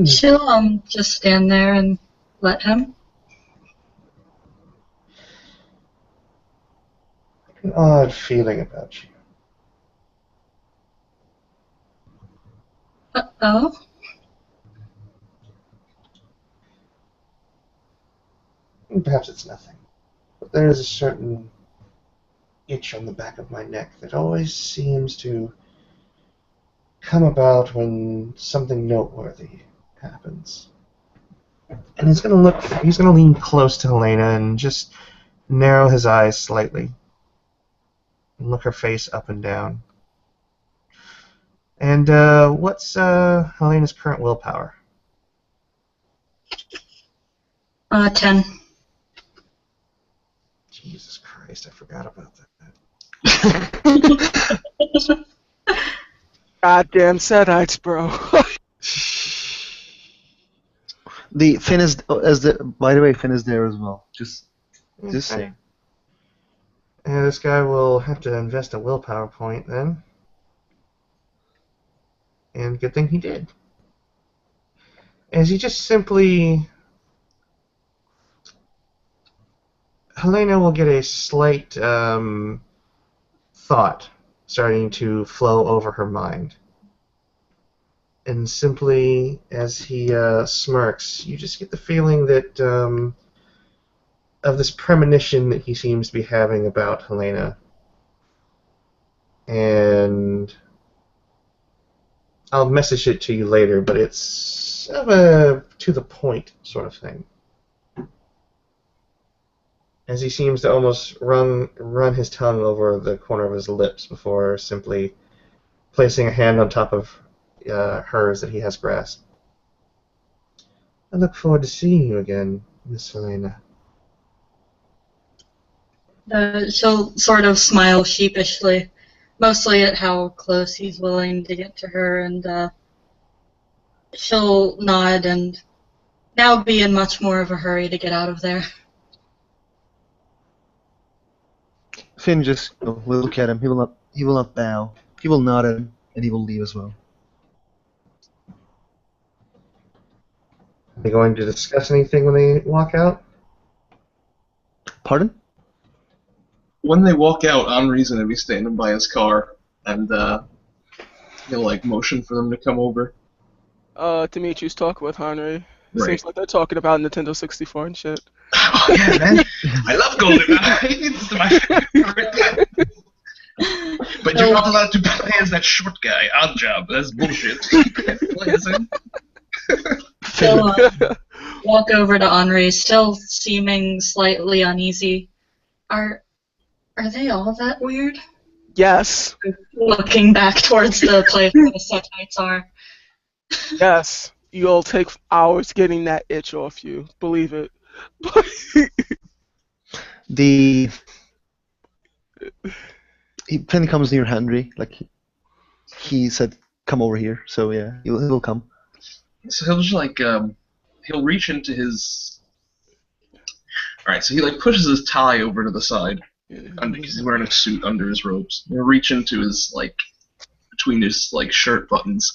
She'll just stand there and let him. An odd feeling about you. Oh? Perhaps it's nothing. But there is a certain itch on the back of my neck that always seems to come about when something noteworthy happens. And he's gonna lean close to Helena and just narrow his eyes slightly and look her face up and down. And what's Helena's current willpower? 10. Jesus Christ, I forgot about that. Goddamn Sedites, bro. The Finn is by the way, Finn is there as well. Just saying. And this guy will have to invest a willpower point then. And good thing he did. As he just simply... Helena will get a slight thought starting to flow over her mind. And simply, as he smirks, you just get the feeling that of this premonition that he seems to be having about Helena. And I'll message it to you later, but it's of a to-the-point sort of thing. As he seems to almost run his tongue over the corner of his lips before simply placing a hand on top of hers that he has grasped. I look forward to seeing you again, Miss Helena. She'll sort of smile sheepishly, mostly at how close he's willing to get to her, and she'll nod and now be in much more of a hurry to get out of there. Finn just will look at him. He will not bow. He will nod at him, and he will leave as well. Are they going to discuss anything when they walk out? Pardon? When they walk out, Henri's gonna be standing by his car, and he'll like motion for them to come over. Dimitri's talking with Henry. Right. Seems like they're talking about Nintendo 64 and shit. Oh yeah, man! I love GoldenEye. It's my favorite. But you're not allowed to play as that short guy. Odd job. That's bullshit. Play as him. She'll walk over to Henri, still seeming slightly uneasy. Are they all that weird? Yes. Looking back towards the place where the Setites are. Yes. You'll take hours getting that itch off you. Believe it. Finn comes near Henry, like he said, come over here. So yeah, he'll come. So he'll just like he'll reach into his. All right, so he like pushes his tie over to the side, because he's wearing a suit under his robes. He'll reach into his like between his like shirt buttons,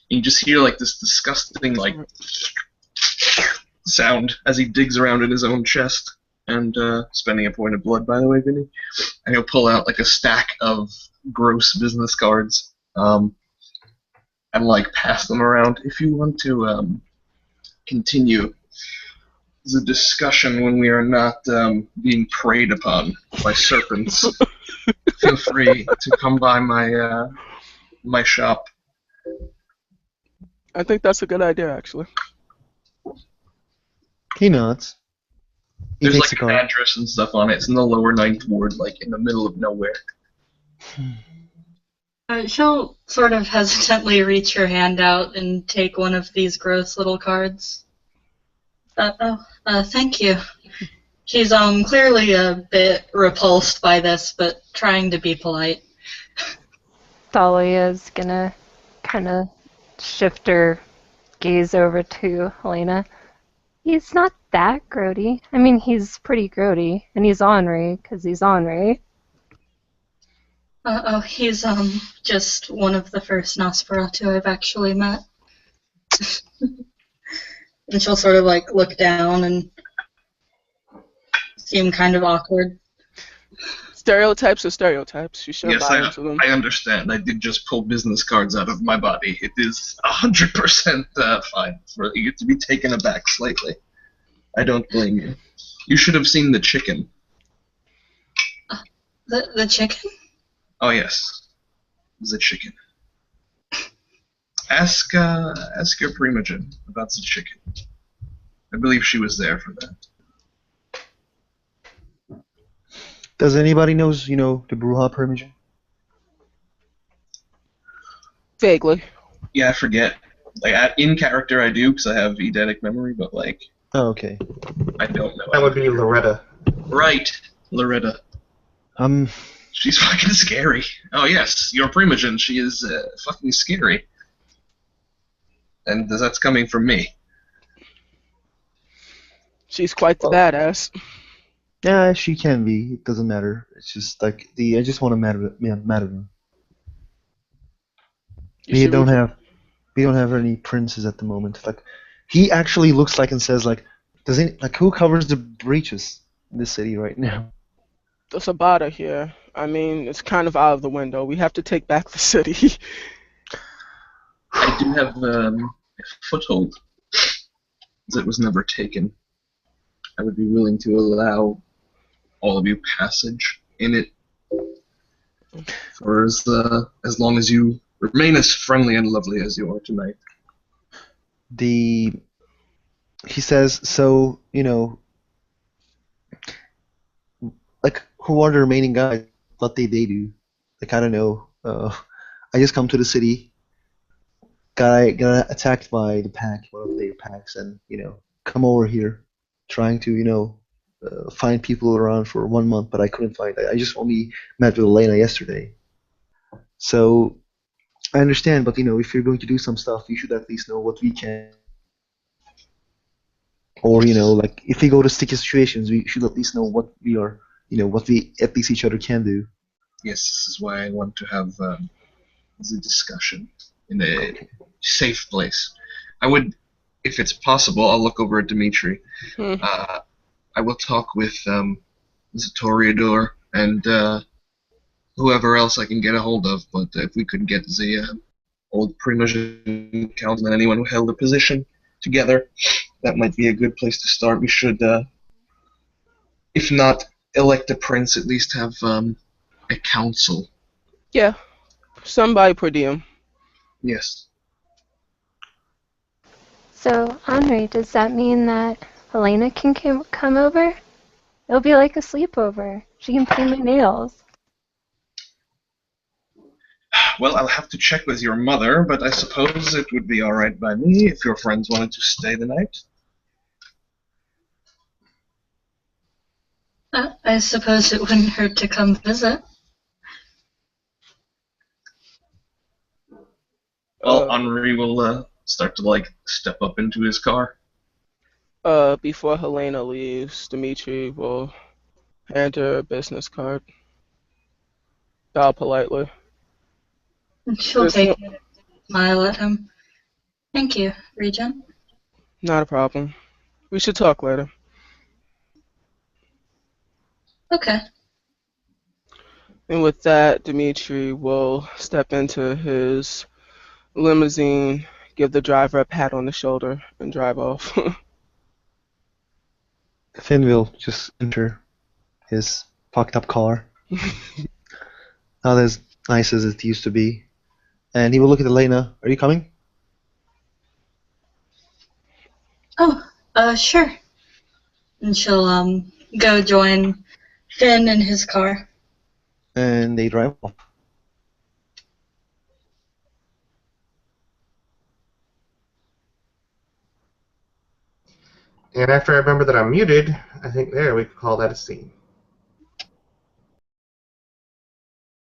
and you just hear like this disgusting like sound as he digs around in his own chest. And spending a point of blood, by the way, Vinny. And he'll pull out like a stack of gross business cards, and like pass them around. If you want to continue is a discussion when we are not being preyed upon by serpents. Feel free to come by my shop. I think that's a good idea, actually. He nods. He There's takes like the an card. address and stuff on it. It's in the lower ninth ward, like in the middle of nowhere. She'll sort of hesitantly reach her hand out and take one of these gross little cards. Thank you. She's clearly a bit repulsed by this, but trying to be polite. Thalia's gonna kind of shift her gaze over to Helena. He's not that grody. I mean, he's pretty grody, and he's ornery, because he's ornery. He's just one of the first Nosferatu I've actually met. And she'll sort of like look down and seem kind of awkward. Stereotypes are stereotypes. You shouldn't Yes, buy into them. I understand. I did just pull business cards out of my body. It is 100% fine for you to be taken aback slightly. I don't blame you. You should have seen the chicken. The chicken? Oh yes, the chicken. Ask your primogen about the chicken. I believe she was there for that. Does anybody knows, the Bruja Primogen? Vaguely. Yeah, I forget. Like in character, I do because I have eidetic memory, but like Oh, okay. I don't know. That would be Loretta. Right, Loretta. She's fucking scary. Oh yes, your primogen. She is fucking scary. And that's coming from me. She's quite the badass. Yeah, she can be. It doesn't matter. It's just like I just want to matter them. We don't have any princes at the moment. Like, he actually looks like and says like, who covers the breaches in this city right now? The Sabata here. I mean, it's kind of out of the window. We have to take back the city. I do have a foothold that was never taken. I would be willing to allow all of you passage in it for as long as you remain as friendly and lovely as you are tonight. He says, so, like, who are the remaining guys? What they do? Like, I don't know. I just come to the city, got attacked by the pack, one of their packs, and, come over here, trying to, find people around for 1 month, but I couldn't find. I just only met with Elena yesterday. So, I understand, but, if you're going to do some stuff, you should at least know what we can. Or, like, if we go to sticky situations, we should at least know what we are, what we at least each other can do. Yes, this is why I want to have the discussion in a safe place. I would, if it's possible, I'll look over at Dimitri. I will talk with the Toreador and whoever else I can get a hold of, but if we could get the old Primogen Council and anyone who held a position together, that might be a good place to start. We should, if not elect a prince, at least have a council. Yeah, somebody per diem. Yes. So, Henri, does that mean that Helena can come over? It'll be like a sleepover. She can paint my nails. Well, I'll have to check with your mother, but I suppose it would be alright by me if your friends wanted to stay the night. I suppose it wouldn't hurt to come visit. Well, Henri will start to step up into his car. Before Helena leaves, Dimitri will hand her a business card. Bow politely. And she'll take it and smile at him. Thank you, Regent. Not a problem. We should talk later. Okay. And with that, Dimitri will step into his limousine, give the driver a pat on the shoulder, and drive off. Finn will just enter his fucked up car. Not as nice as it used to be. And he will look at Elena. Are you coming? Oh, sure. And she'll go join Finn in his car. And they drive off. And after I remember that I'm muted, I think there we could call that a scene.